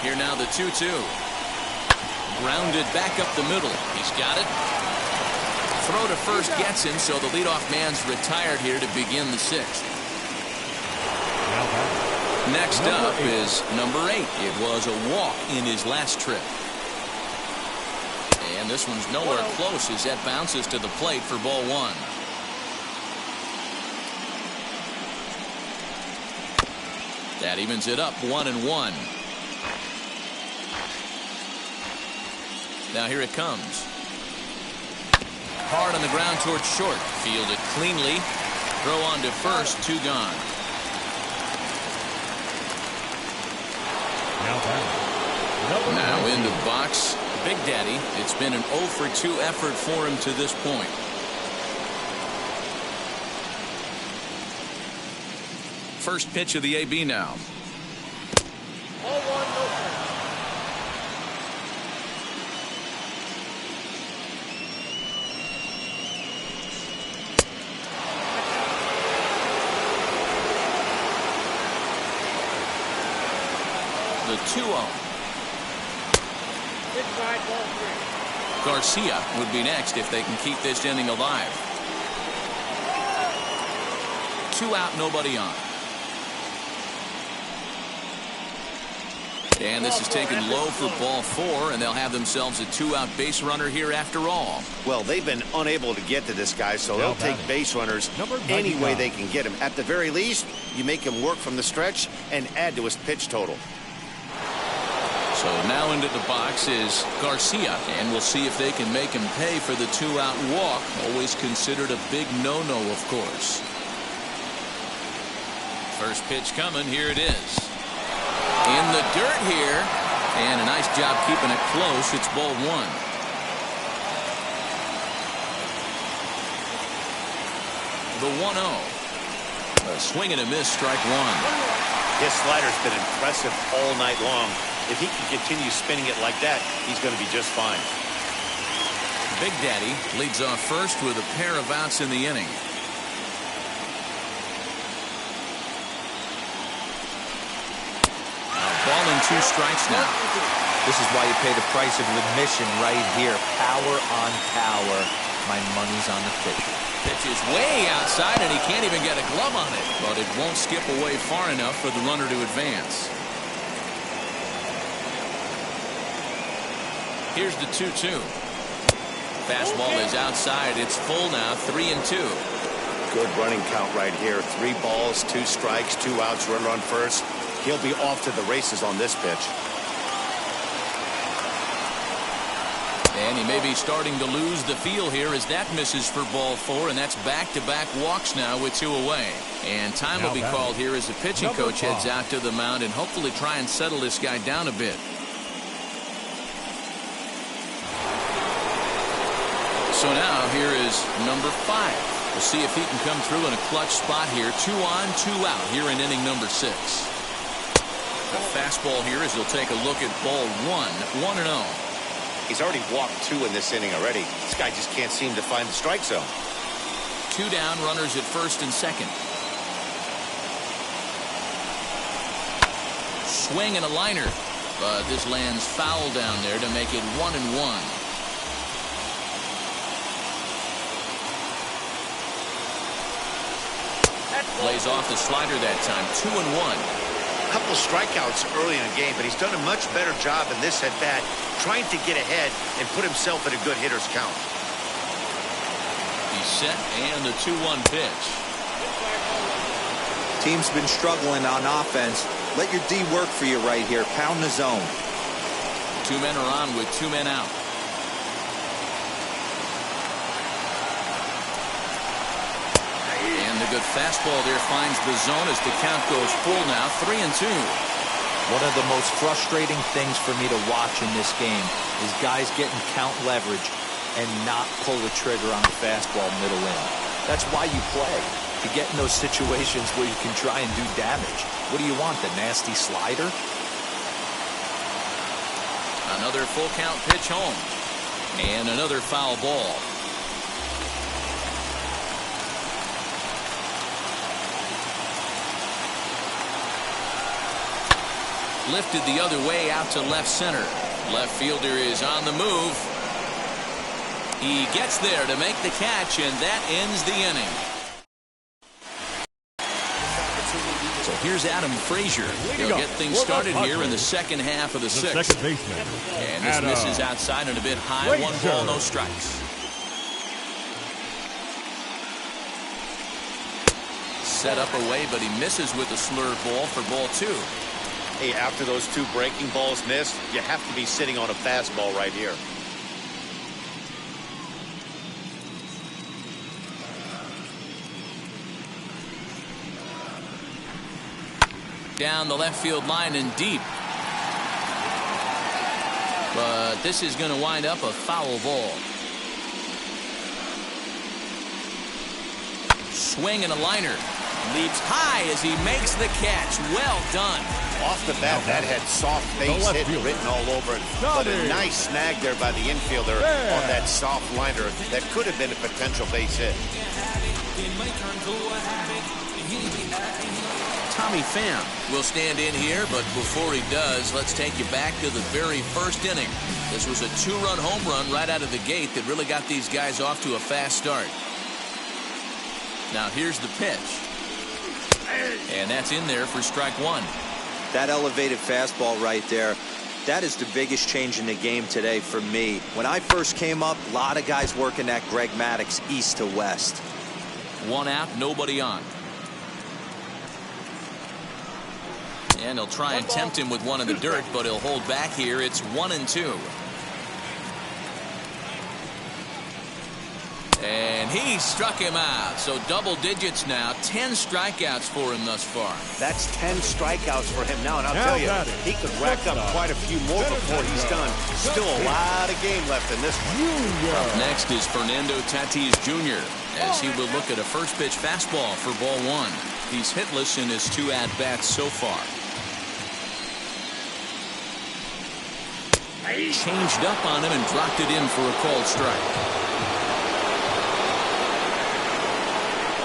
Here now the 2-2. Grounded back up the middle. He's got it. Throw to first gets him, so the leadoff man's retired here to begin the 6th. Next up is number 8. It was a walk in his last trip. And this one's nowhere close as that bounces to the plate for ball 1. That evens it up 1-1. Now here it comes. Hard on the ground towards short. Fielded cleanly. Throw on to first. 2 gone. Now into the box. Big Daddy. It's been an 0 for 2 effort for him to this point. First pitch of the AB now. 0-1, no strike. The 2-0. Inside ball 3. Garcia would be next if they can keep this inning alive. 2 out, nobody on. And this is taken low for ball 4, and they'll have themselves a 2-out base runner here after all. Well, they've been unable to get to this guy, so they'll take base runners any way they can get him. At the very least, you make him work from the stretch and add to his pitch total. So now into the box is Garcia, and we'll see if they can make him pay for the 2-out walk. Always considered a big no-no, of course. First pitch coming. Here it is. In the dirt here, and a nice job keeping it close. It's ball 1. The 1-0. A swing and a miss, strike 1. His slider's been impressive all night long. If he can continue spinning it like that, he's going to be just fine. Big Daddy leads off first with a pair of outs in the inning. Ball and 2 strikes now. This is why you pay the price of admission right here. Power on power. My money's on the pitcher. Pitch is way outside, and he can't even get a glove on it. But it won't skip away far enough for the runner to advance. Here's the 2-2. Fastball is outside. It's full now. 3-2. Good running count right here. 3 balls, 2 strikes, 2 outs, runner on first. He'll be off to the races on this pitch. And he may be starting to lose the feel here as that misses for ball 4, and that's back-to-back walks now with 2 away. And time will be called here as the pitching coach heads out to the mound and hopefully try and settle this guy down a bit. So now here is number 5. We'll see if he can come through in a clutch spot here. 2 on, 2 out here in inning number 6. The fastball here as he'll take a look at ball 1, 1-0. He's already walked 2 in this inning already. This guy just can't seem to find the strike zone. 2 down, runners at first and second. Swing and a liner, but this lands foul down there to make it 1-1. Plays off the slider that time. 2-1. Couple strikeouts early in the game, but he's done a much better job in this at-bat trying to get ahead and put himself in a good hitter's count. He's set, and the 2-1 pitch. Team's been struggling on offense. Let your D work for you right here. Pound the zone. 2 men are on with 2 men out. And the good fastball there finds the zone as the count goes full now. 3-2. One of the most frustrating things for me to watch in this game is guys getting count leverage and not pull the trigger on the fastball middle in. That's why you play, to get in those situations where you can try and do damage. What do you want, the nasty slider? Another full count pitch home. And another foul ball. Lifted the other way out to left center. Left fielder is on the move. He gets there to make the catch, and that ends the inning. So here's Adam Frazier. He'll get things started here in the second half of the 6th. Second baseman. And this misses outside and a bit high. 1 ball, no strikes. Set up away, but he misses with a slurred ball for ball 2. Hey, after those 2 breaking balls missed, you have to be sitting on a fastball right here. Down the left field line and deep. But this is going to wind up a foul ball. Swing and a liner. Leaps high as he makes the catch. Well done. Off the bat, that had soft base hit written all over it. But a nice snag there by the infielder on that soft liner that could have been a potential base hit. Tommy Pham will stand in here, but before he does, let's take you back to the very first inning. This was a 2-run home run right out of the gate that really got these guys off to a fast start. Now here's the pitch. And that's in there for strike one. That elevated fastball right there, that is the biggest change in the game today for me. When I first came up, a lot of guys working that Greg Maddux east to west. One out, nobody on. And he'll try and tempt him with one in the dirt, but he'll hold back here. It's 1-2. And he struck him out. So double digits now. 10 strikeouts for him thus far. That's 10 strikeouts for him now. And I'll tell you, he could rack up quite a few more before he's done. Still a lot of game left in this one. Up next is Fernando Tatis Jr. as he will look at a first pitch fastball for ball one. He's hitless in his 2 at-bats so far. Changed up on him and dropped it in for a called strike.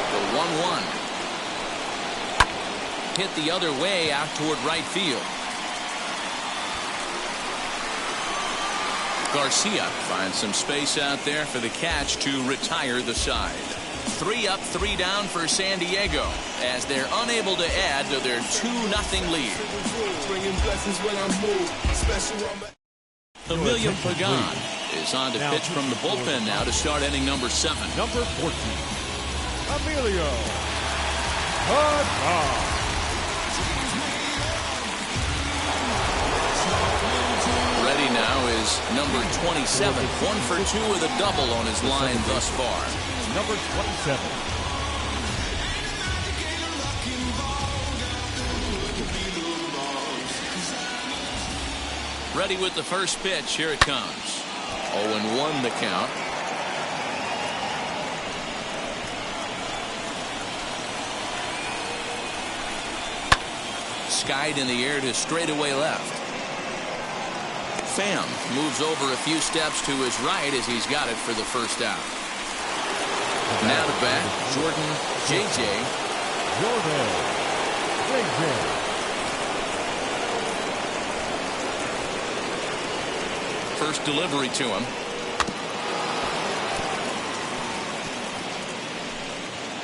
The 1-1. Hit the other way out toward right field. Garcia finds some space out there for the catch to retire the side. 3 up, 3 down for San Diego as they're unable to add to their 2-0 lead. Emilio Pagan is on to pitch from the bullpen now to start inning number 7. Number 14, Emilio Pagan. Ready now is number 27. 1 for 2 with a double on his line thus far. Number 27. Ready with the first pitch. Here it comes. 0-1 the count. Skied in the air to straightaway left. Pham moves over a few steps to his right as he's got it for the first out. Now to bat, Jordan J.J. First delivery to him.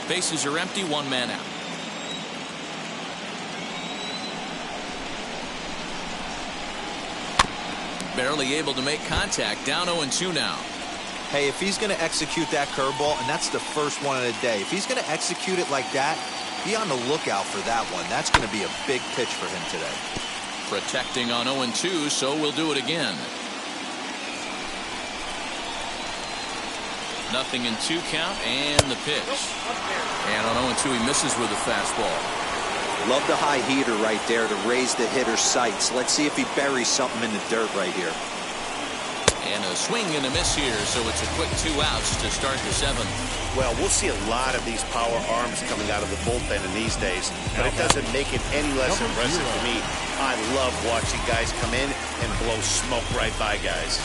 Bases are empty, 1 man out. Barely able to make contact. Down 0-2 now. Hey, if he's going to execute that curveball, and that's the first one of the day, if he's going to execute it like that, be on the lookout for that one. That's going to be a big pitch for him today. Protecting on 0-2, so we'll do it again. 0-2 count and the pitch. And on 0-2 he misses with a fastball. Love the high heater right there to raise the hitter's sights. Let's see if he buries something in the dirt right here. And a swing and a miss here, so it's a quick 2 outs to start the 7th. Well, we'll see a lot of these power arms coming out of the bullpen in these days, but it doesn't make it any less impressive to me. I love watching guys come in and blow smoke right by guys.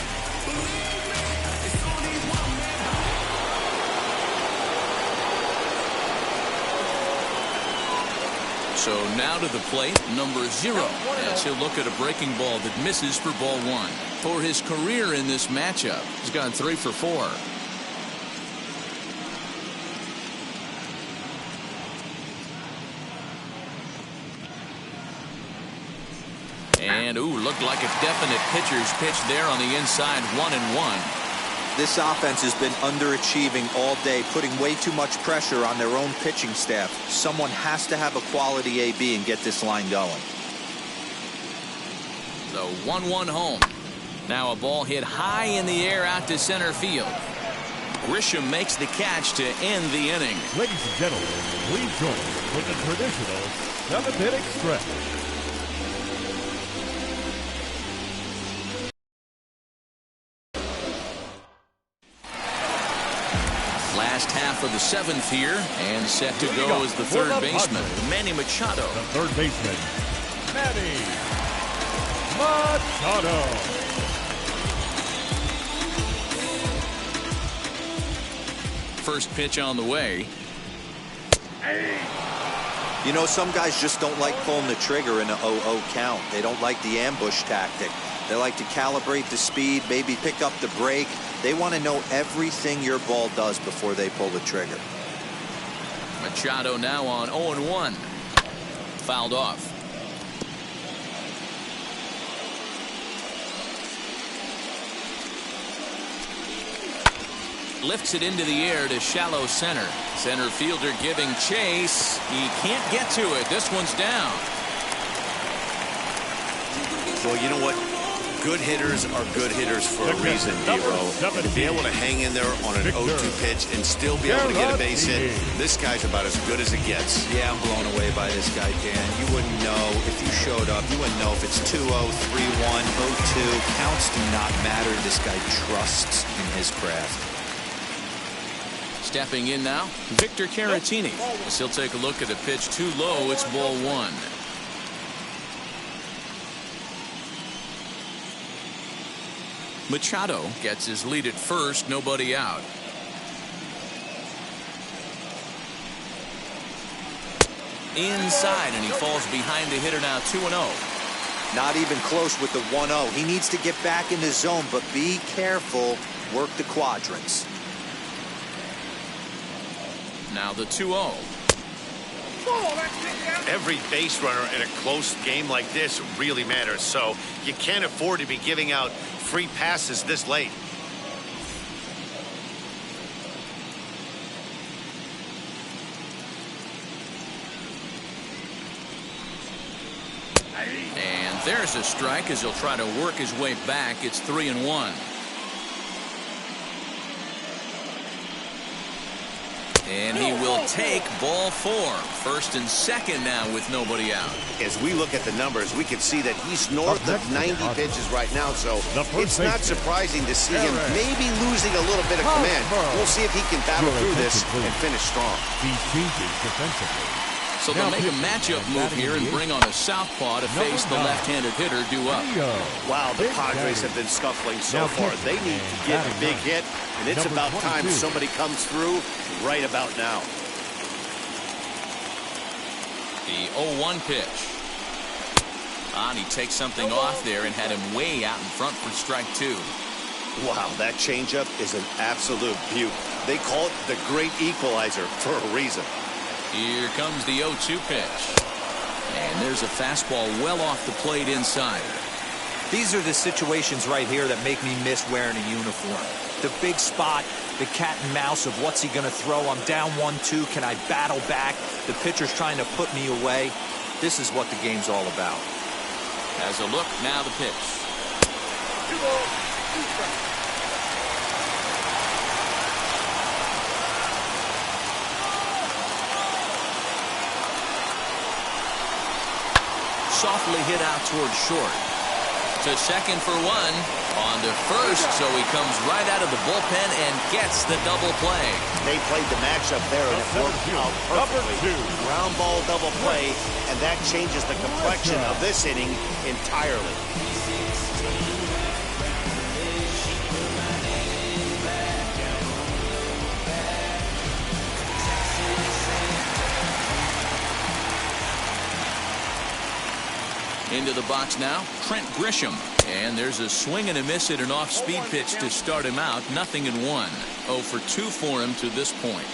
So now to the plate, number 0, as he'll look at a breaking ball that misses for ball 1. For his career in this matchup, he's gone 3 for 4. And, looked like a definite pitcher's pitch there on the inside, 1-1. This offense has been underachieving all day, putting way too much pressure on their own pitching staff. Someone has to have a quality AB and get this line going. The 1-1 home. Now a ball hit high in the air out to center field. Grisham makes the catch to end the inning. Ladies and gentlemen, please join us for the traditional 7th-inning stretch. Last half of the 7th here, and set to go as the third baseman, Manny Machado. The third baseman, Manny Machado. First pitch on the way. You know, some guys just don't like pulling the trigger in an 0-0 count. They don't like the ambush tactic. They like to calibrate the speed, maybe pick up the brake. They want to know everything your ball does before they pull the trigger. Machado now on 0-1. Fouled off. Lifts it into the air to shallow center. Center fielder giving chase. He can't get to it. This one's down. Well, you know what? Good hitters are good hitters for a reason, D-Row. And to be able to hang in there on an 0-2 pitch and still be able to get a base hit, this guy's about as good as it gets. Yeah, I'm blown away by this guy, Dan. You wouldn't know if you showed up. You wouldn't know if it's 2-0, 3-1, 0-2. Counts do not matter. This guy trusts in his craft. Stepping in now, Victor Caratini. As he'll take a look at a pitch too low. It's ball one. Machado gets his lead at first, nobody out. Inside, and he falls behind the hitter now 2-0. Not even close with the 1-0. He needs to get back in the zone, but be careful. Work the quadrants. Now the 2-0. Every base runner in a close game like this really matters, so you can't afford to be giving out free passes this late. And there's a strike as he'll try to work his way back. It's 3-1. And he will take ball four. First and second now with nobody out. As we look at the numbers, we can see that he's north of 90 pitches right now, so it's not surprising to see him maybe losing a little bit of command. We'll see if he can battle through this and finish strong. He changes defensively. So they'll make a matchup move here and bring on a southpaw to face the left-handed hitter due up. Wow, the Padres have been scuffling so far. They need to get a big hit, and it's about time somebody comes through right about now. The 0-1 pitch. And he takes something off there and had him way out in front for strike two. Wow, that changeup is an absolute beaut. They call it the great equalizer for a reason. Here comes the 0-2 pitch. And there's a fastball well off the plate inside. These are the situations right here that make me miss wearing a uniform. The big spot, the cat and mouse of what's he going to throw. I'm down 1-2. Can I battle back? The pitcher's trying to put me away. This is what the game's all about. As a look, now the pitch. Softly hit out towards short. To second for one. On to first, so he comes right out of the bullpen and gets the double play. They played the matchup there, and it worked out perfectly. Ground ball double play, and that changes the complexion of this inning entirely. Into the box now, Trent Grisham. And there's a swing and a miss at an off-speed pitch to start him out. 0-1. 0 for 2 for him to this point.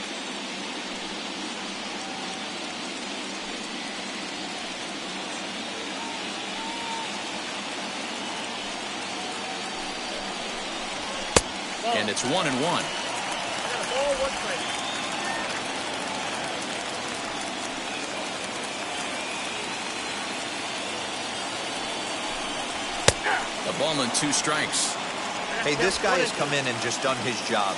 And it's 1-1. A ball and 2 strikes. Hey, this guy has come in and just done his job.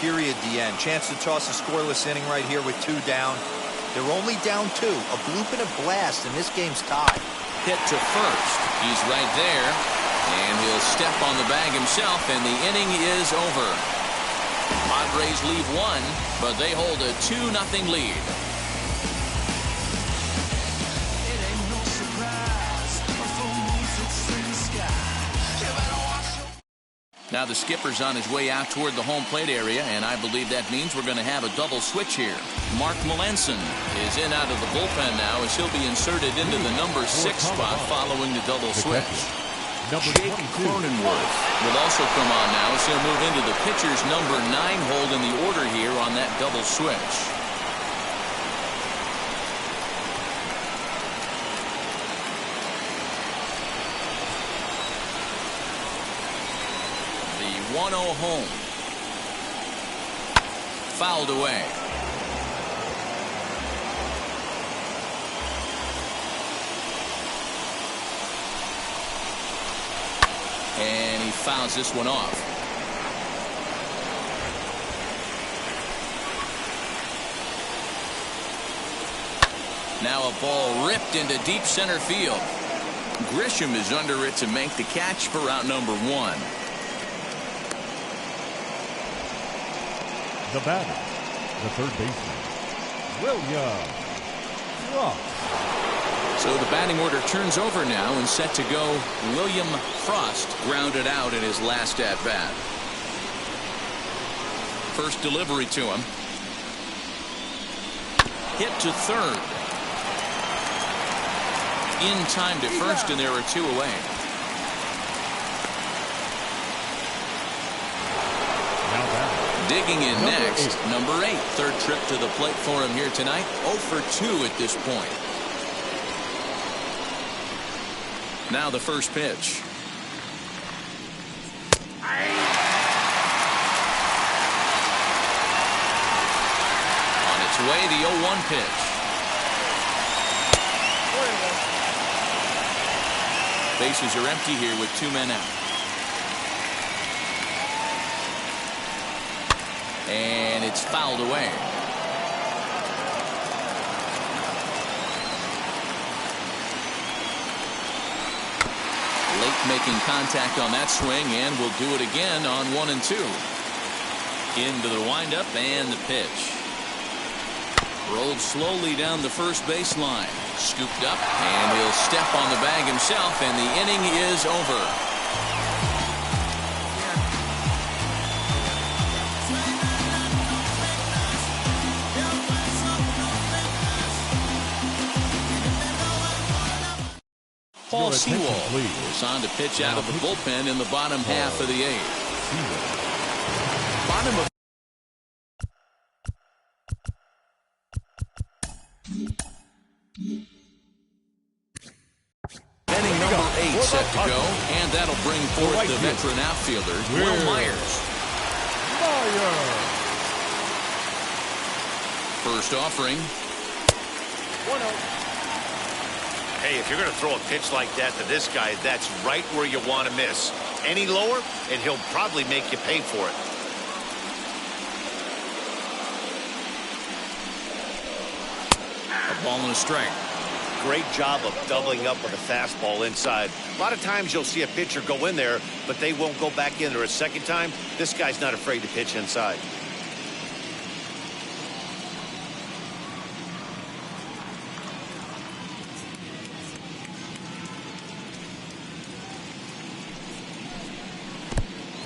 period, the end. Chance to toss a scoreless inning right here with 2 down. They're only down 2. A bloop and a blast, and this game's tied. Hit to first. He's right there. And he'll step on the bag himself, and the inning is over. Padres leave 1, but they hold a 2-0 lead. Now the skipper's on his way out toward the home plate area, and I believe that means we're going to have a double switch here. Mark Melanson is in out of the bullpen now as he'll be inserted into the number 6 spot following the double switch. Jake Cronenworth will also come on now as he'll move into the pitcher's number 9 hold in the order here on that double switch. The 1-0 home. Fouled away. And he fouls this one off. Now a ball ripped into deep center field. Grisham is under it to make the catch for out number 1. The batter, the third baseman, William Frost. So the batting order turns over now and set to go. William Frost grounded out in his last at bat. First delivery to him. Hit to third. In time to first, and there are 2 away. Digging in next, number 8. Third trip to the plate for him here tonight. 0 for 2 at this point. Now the first pitch. On its way, the 0-1 pitch. Bases are empty here with 2 men out. And it's fouled away. Late making contact on that swing, and will do it again on 1 and 2. Into the windup and the pitch. Rolled slowly down the first baseline. Scooped up, and he'll step on the bag himself, and the inning is over. Paul Sewell is on to pitch out of the bullpen in the bottom half of the 8th. Bottom of inning number 8 set to go, and that'll bring forth the veteran outfielder, Will Myers. First offering. 1-0. Hey, if you're going to throw a pitch like that to this guy, that's right where you want to miss. Any lower, and he'll probably make you pay for it. A ball and a strike. Great job of doubling up with a fastball inside. A lot of times you'll see a pitcher go in there, but they won't go back in there a second time. This guy's not afraid to pitch inside.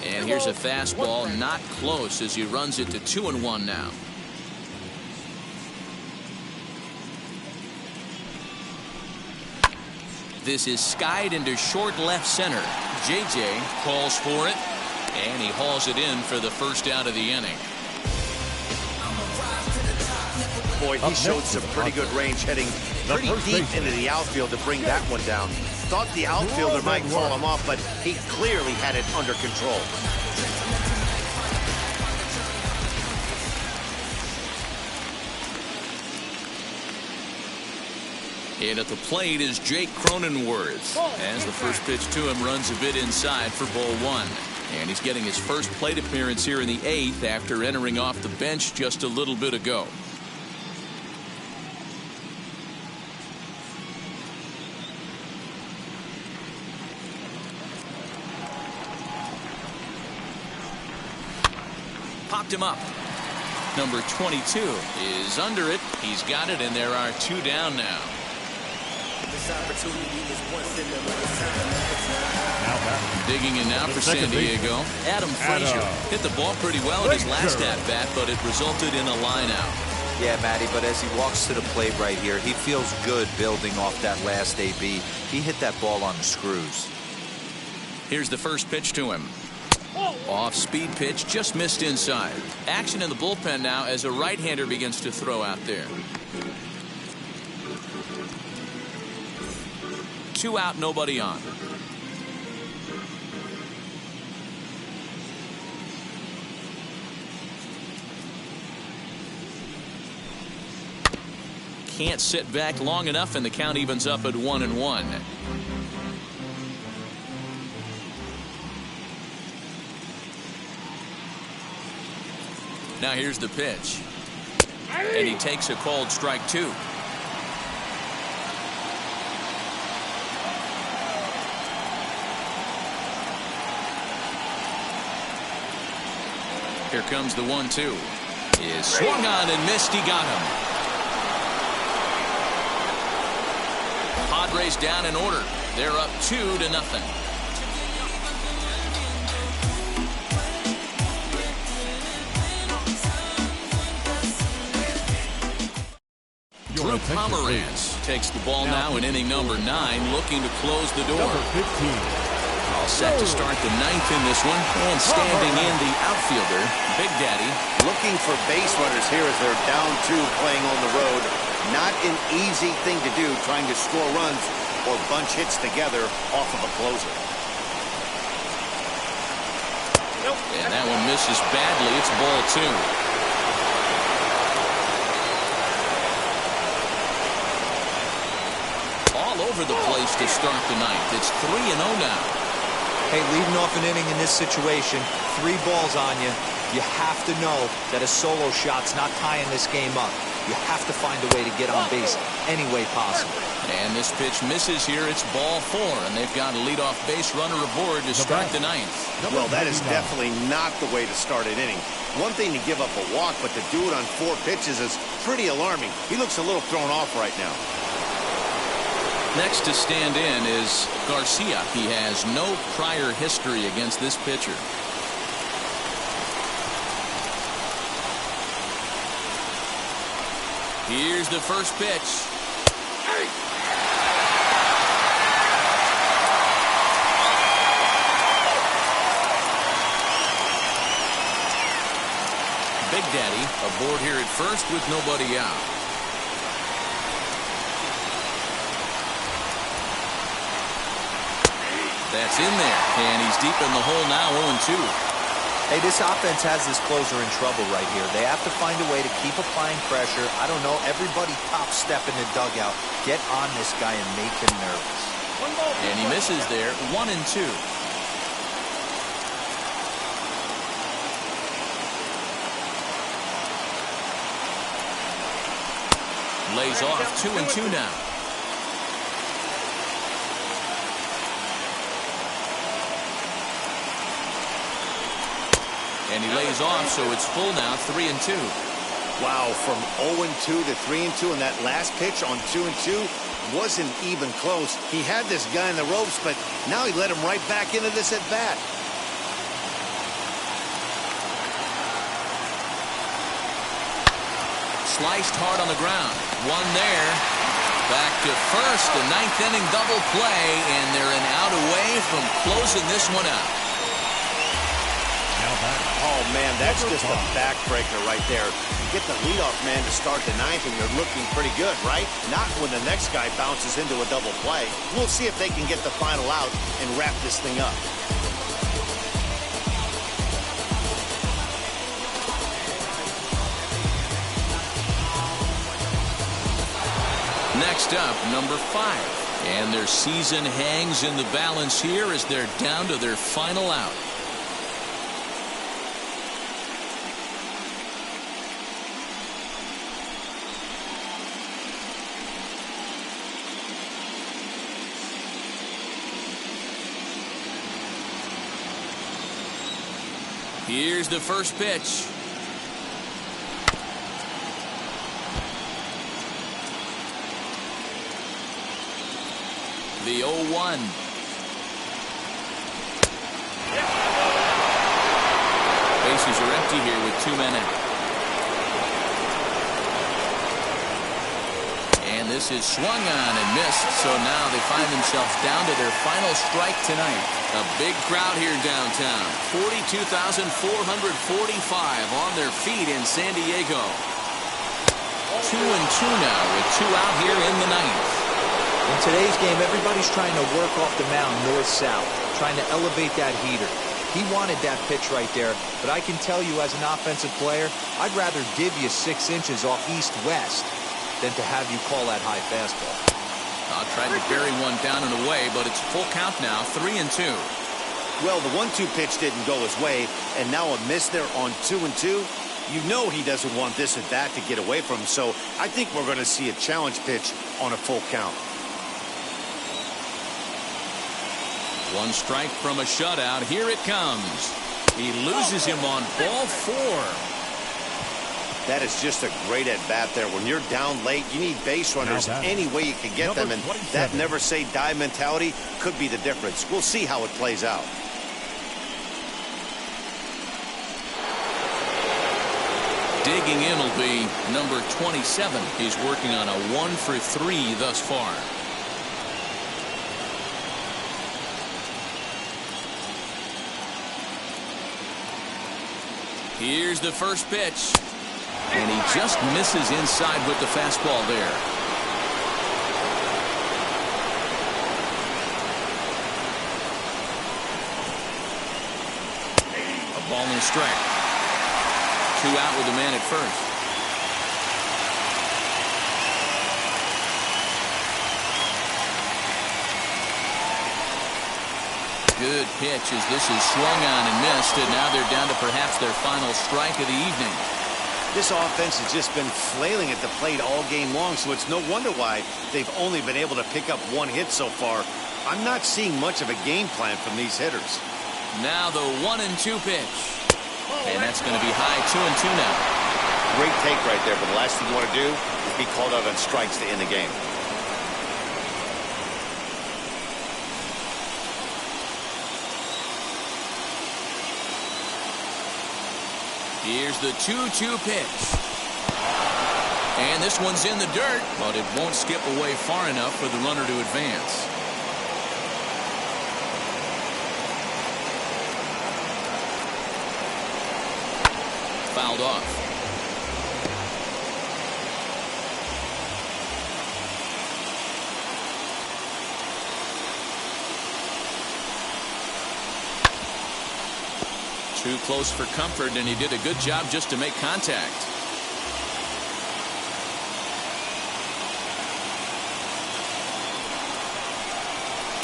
And here's a fastball, not close, as he runs it to 2-1 now. This is skied into short left center. JJ calls for it, and he hauls it in for the first out of the inning. Boy, he showed some pretty good range, heading pretty deep into the outfield to bring that one down. Thought the outfielder might call him off, but he clearly had it under control. And at the plate is Jake Cronenworth, as the first pitch to him runs a bit inside for ball 1. And he's getting his first plate appearance here in the 8th after entering off the bench just a little bit ago. Popped him up. Number 22 is under it. He's got it, and there are 2 down now. Digging in now for San Diego. Adam Frazier hit the ball pretty well in his last at-bat, but it resulted in a line-out. Yeah, Matty, but as he walks to the plate right here, he feels good building off that last AB. He hit that ball on the screws. Here's the first pitch to him. Off-speed pitch, just missed inside. Action in the bullpen now as a right-hander begins to throw out there. 2 out, nobody on. Can't sit back long enough, and the count evens up at 1-1. Now here's the pitch. And he takes a called strike 2. Here comes the 1-2. Is swung on and missed. He got him. Padres down in order. They're up 2-0. Drew Pomeranz takes the ball now in inning number 9, looking to close the door. Number 15. All set to start the 9th in this one. And standing in the outfielder, Big Daddy. Looking for base runners here as they're down 2 playing on the road. Not an easy thing to do, trying to score runs or bunch hits together off of a closer. And that one misses badly. It's ball 2. All over the place to start the 9th. It's 3-0 now. Hey, leading off an inning in this situation, 3 balls on you. You have to know that a solo shot's not tying this game up. You have to find a way to get on base any way possible. And this pitch misses here. It's ball 4, and they've got a leadoff base runner aboard to start the 9th. Well, that is definitely not the way to start an inning. One thing to give up a walk, but to do it on 4 pitches is pretty alarming. He looks a little thrown off right now. Next to stand in is Garcia. He has no prior history against this pitcher. Here's the first pitch. Big Daddy aboard here at first with nobody out. That's in there, and he's deep in the hole now, 0-2. Hey, this offense has this closer in trouble right here. They have to find a way to keep applying pressure. I don't know, everybody top step in the dugout. Get on this guy and make him nervous. And he misses there, 1-2. Lays off, 2-2 now. And he lays off, so it's full now, 3-2. Wow, from 0-2 to 3-2, and that last pitch on 2-2 wasn't even close. He had this guy in the ropes, but now he let him right back into this at bat. Sliced hard on the ground. One there. Back to first, the 9th inning double play, and they're an out away from closing this one out. Oh, man, that's just a backbreaker right there. You get the leadoff man to start the 9th, and you're looking pretty good, right? Not when the next guy bounces into a double play. We'll see if they can get the final out and wrap this thing up. Next up, number 5. And their season hangs in the balance here as they're down to their final out. Here's the first pitch. The 0-1. Bases are empty here with 2 men out. And this is swung on and missed, so now they find themselves down to their final strike tonight. A big crowd here downtown. 42,445 on their feet in San Diego. 2-2 now with 2 out here in the ninth. In today's game, everybody's trying to work off the mound north-south, trying to elevate that heater. He wanted that pitch right there, but I can tell you as an offensive player, I'd rather give you 6 inches off east-west than to have you call that high fastball. Tried to bury one down and away, but it's full count now, 3-2. Well, the 1-2 pitch didn't go his way, and now a miss there on 2-2. You know he doesn't want this at bat to get away from him, so I think we're going to see a challenge pitch on a full count. 1 strike from a shutout. Here it comes. He loses him on ball 4. That is just a great at-bat there. When you're down late, you need base runners any way you can get them, and that never-say-die mentality could be the difference. We'll see how it plays out. Digging in will be number 27. He's working on a 1-for-3 thus far. Here's the first pitch. And he just misses inside with the fastball there. A ball and a strike. 2 out with a man at first. Good pitch as this is swung on and missed, and now they're down to perhaps their final strike of the evening. This offense has just been flailing at the plate all game long, so it's no wonder why they've only been able to pick up 1 hit so far. I'm not seeing much of a game plan from these hitters. Now the 1-2 pitch. And that's going to be high, 2-2 now. Great take right there, but the last thing you want to do is be called out on strikes to end the game. Here's the 2-2 pitch. And this one's in the dirt, but it won't skip away far enough for the runner to advance. Fouled off. Too close for comfort, and he did a good job just to make contact.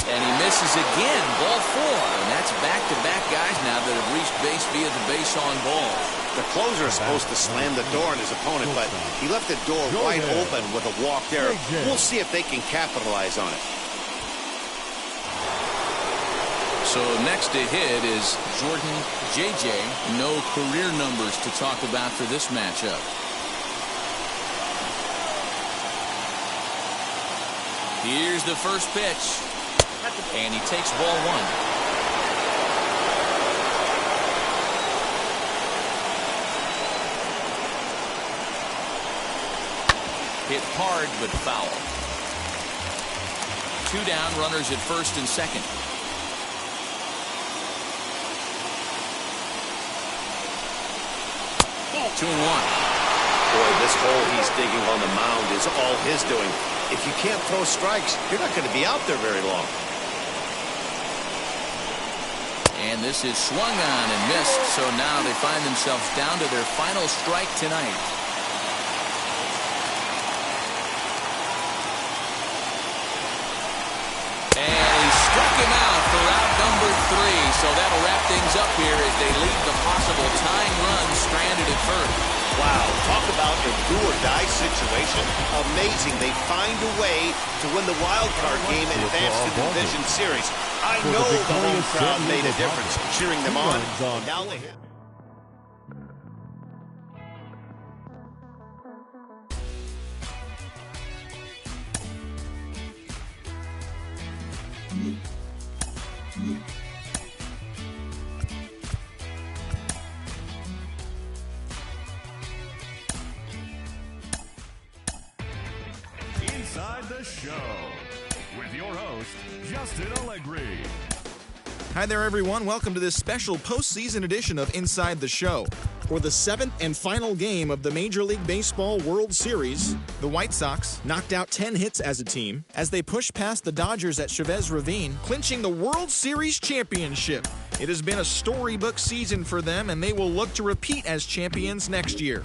And he misses again, ball 4. And that's back-to-back guys now that have reached base via the base on ball. The closer is supposed to slam the door on his opponent, but he left the door wide open with a walk there. We'll see if they can capitalize on it. So next to hit is Jordan J.J. No career numbers to talk about for this matchup. Here's the first pitch. And he takes ball 1. Hit hard but foul. 2 down, runners at first and second. 2-1. Boy, this hole he's digging on the mound is all his doing. If you can't throw strikes, you're not going to be out there very long. And this is swung on and missed, so now they find themselves down to their final strike tonight. And he struck him out for out number 3, so that'll wrap things up here as they leave the possible tying run stranded at first. Wow, talk about a do-or-die situation. Amazing. They find a way to win the wild card game and advance to the division series. I know the home crowd made a difference cheering them on. Now they have the Show with your host, Justin Allegri. Hi there, everyone. Welcome to this special postseason edition of Inside the Show. For the 7th and final game of the Major League Baseball World Series, the White Sox knocked out 10 hits as a team as they pushed past the Dodgers at Chavez Ravine, clinching the World Series championship. It has been a storybook season for them, and they will look to repeat as champions next year.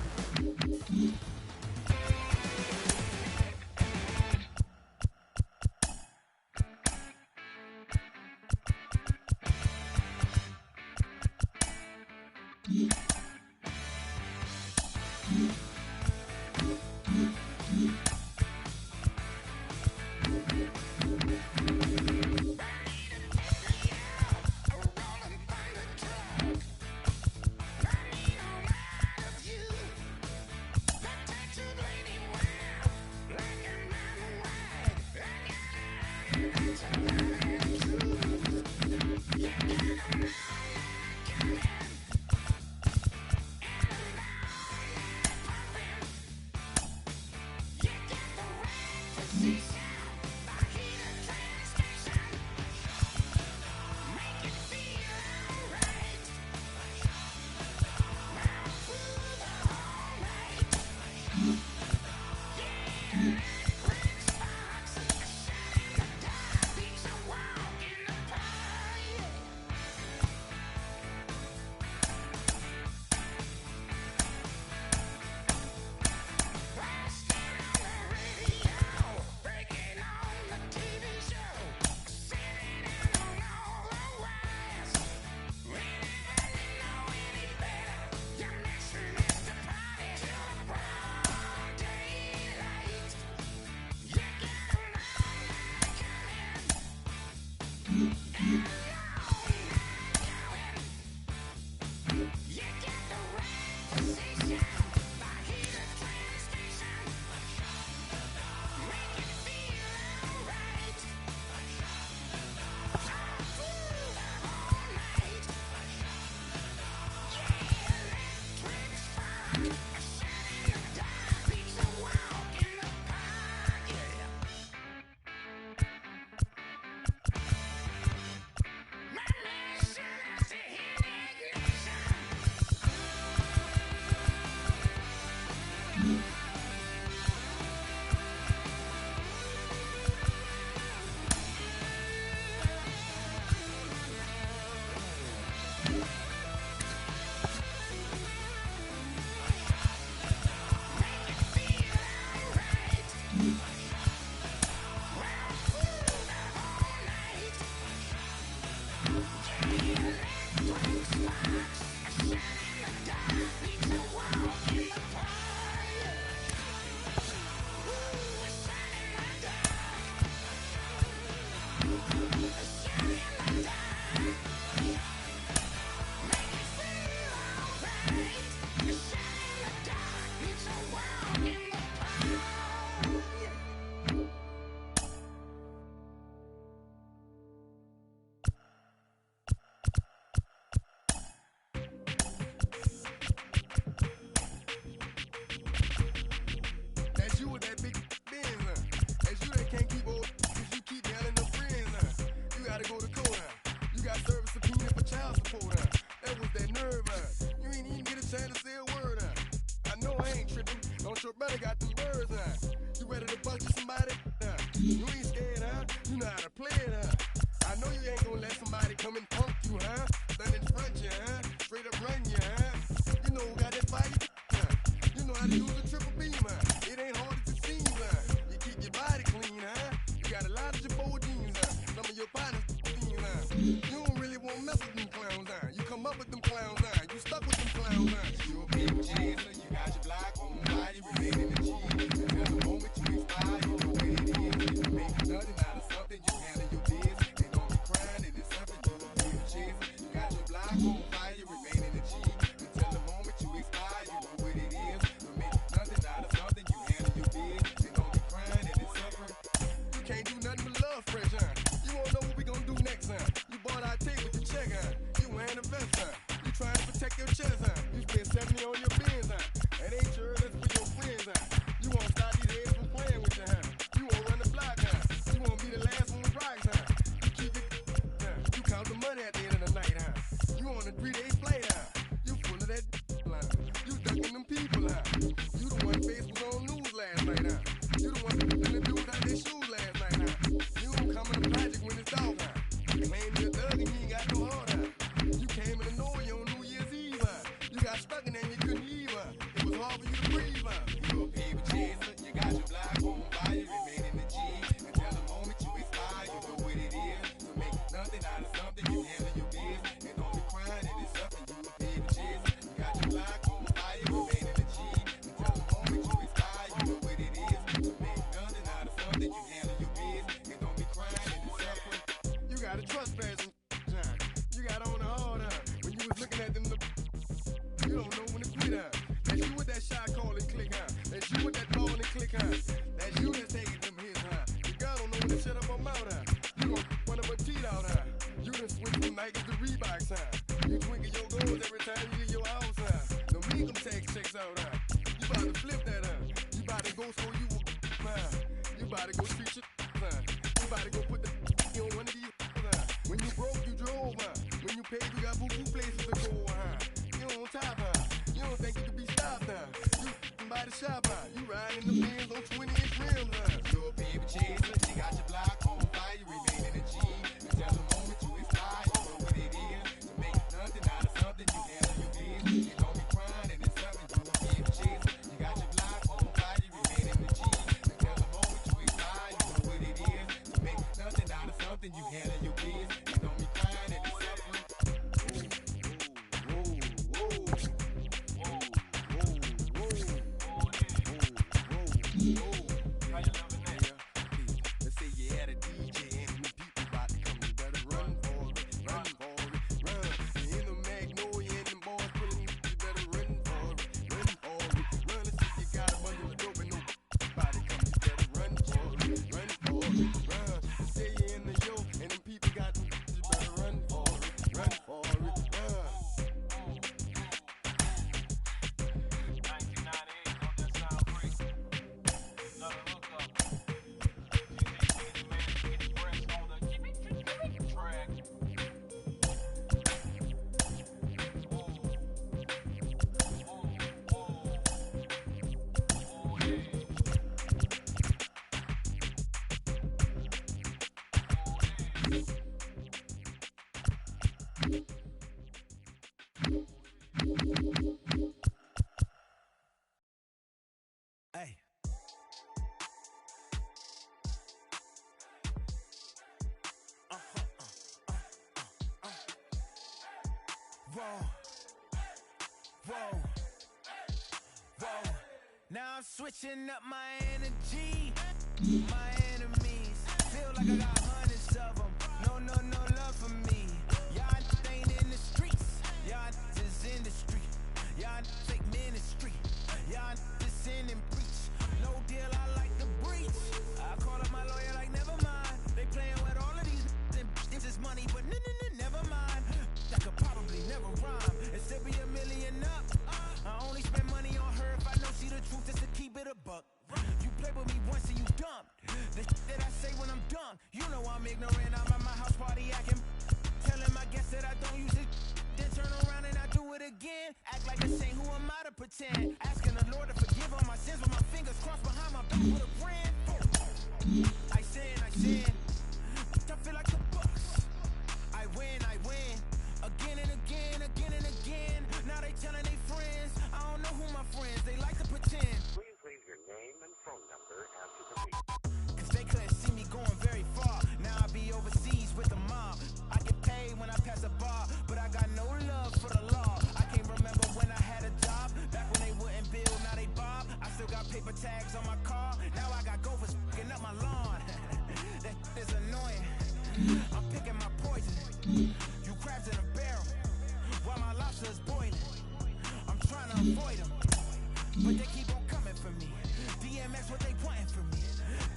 about to go treat your you about to go put the on one of these when you broke, you drove, when you paid, you got boo-boo places to go, you on top, you don't think you can be stopped, you by the shop, you riding in the Benz on 20-inch rims, you're a baby chaser, you got your block on fire, you remain in the G, until the moment you expire, you know what it is, to make nothing out of something, you handle your business, you don't be crying, and it's something, you a baby chaser, you got your block on fire, you remain in the G, until the moment you expire, you know what it is, to make nothing out of something, you handle your business, you don't be crying, and it's something. Let's say you had a DJ and the people about to come, you better run for it, run. You in the Magnolia and them boys pulling you better run for it. Let's say you got a bundle of dope and nobody come, you better run for it. Let's say you in the yo and them people got you better run for it, run. 1998, don't that sound great? Another hookup. Hey. Whoa. Now I'm switching up my energy. My enemies feel like I got hundreds of them. No love for me. Y'all ain't in the streets. Y'all is in the street. Y'all take ministry. Y'all just sin and preach. No deal, I like the breach. I call up my lawyer like, never mind. They playing with all of these and this is money, but never mind. That could probably never rhyme. And still be $1 million up. I only spend money on her if I know she the truth, just to keep it a buck. You play with me once and you dumb. The that I say when I'm done, you know I'm ignorant. I'm at my house party acting, telling my guests that I don't use it. Then turn around and I do it again. Act like a saint, who am I to pretend? Asking the Lord to forgive all my sins with my fingers crossed behind my back with a brand. I sin. I feel like the Bucks. I win. Again and again. Now they telling they friends. I don't know who my friends, they like to pretend. Please leave your name and phone number after the beep. Cause they couldn't see me going very far. Now I be overseas with the mob. I get paid when I pass a bar, but I got no love for the law. I can't remember when I had a job. Back when they wouldn't bill, now they bob. I still got paper tags on my car. Now I got gophers f***ing up my lawn. That is annoying. I'm picking my poison. You crabs in a barrel, while my lobster is boiling. I'm trying to avoid them, but they keep on coming for me. DMX, what they wanting from me?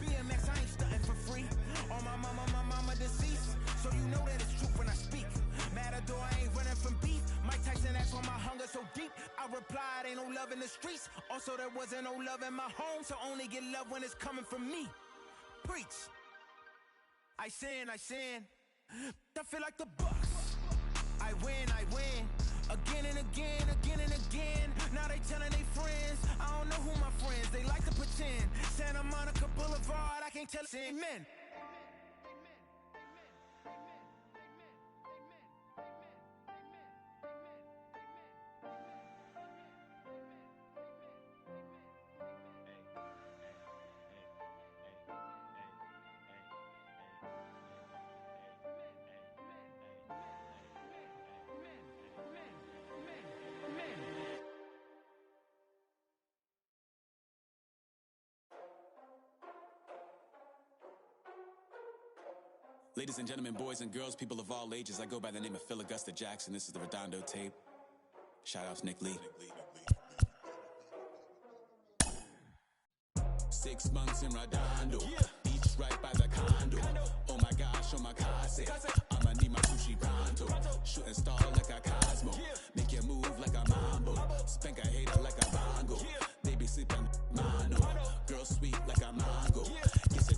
BMX, I ain't stunting for free. On my mama deceased, so you know that it's true when I speak. Matador, I ain't running from beef. Mike Tyson asked why my hunger so deep. I replied, ain't no love in the streets. Also, there wasn't no love in my home, so only get love when it's coming from me. Preach. I sin. I feel like the Bucks. I win. Again and again. Now they telling they friends. I don't know who my friends, they like to pretend. Santa Monica Boulevard, I can't tell amen. Ladies and gentlemen, boys and girls, people of all ages, I go by the name of Phil Augusta Jackson. This is the Redondo tape. Shout out to Nick Lee. 6 months in Redondo, beach right by the condo. Oh my gosh, oh my casa, I'ma need my sushi pronto. Shooting star like a Cosmo, make you move like a mambo. Spank a hater like a bongo, baby sleep on mano. Girl sweet like a mango, kiss a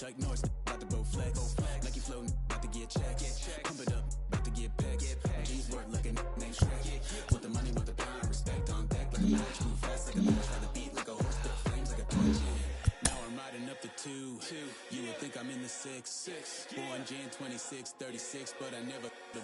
Chuck Norris, about to bow flex. Nike floating, about to get checks. Pump it up, about to get backs. My jeans work like a named Shrek. Want the money, want the power, respect on deck like a match. Move fast like a match, ride the beat like a horse, spit flames like a torch. Now I'm riding up the 2. You would think I'm in the 6. Born Jan 26, 36, but I never the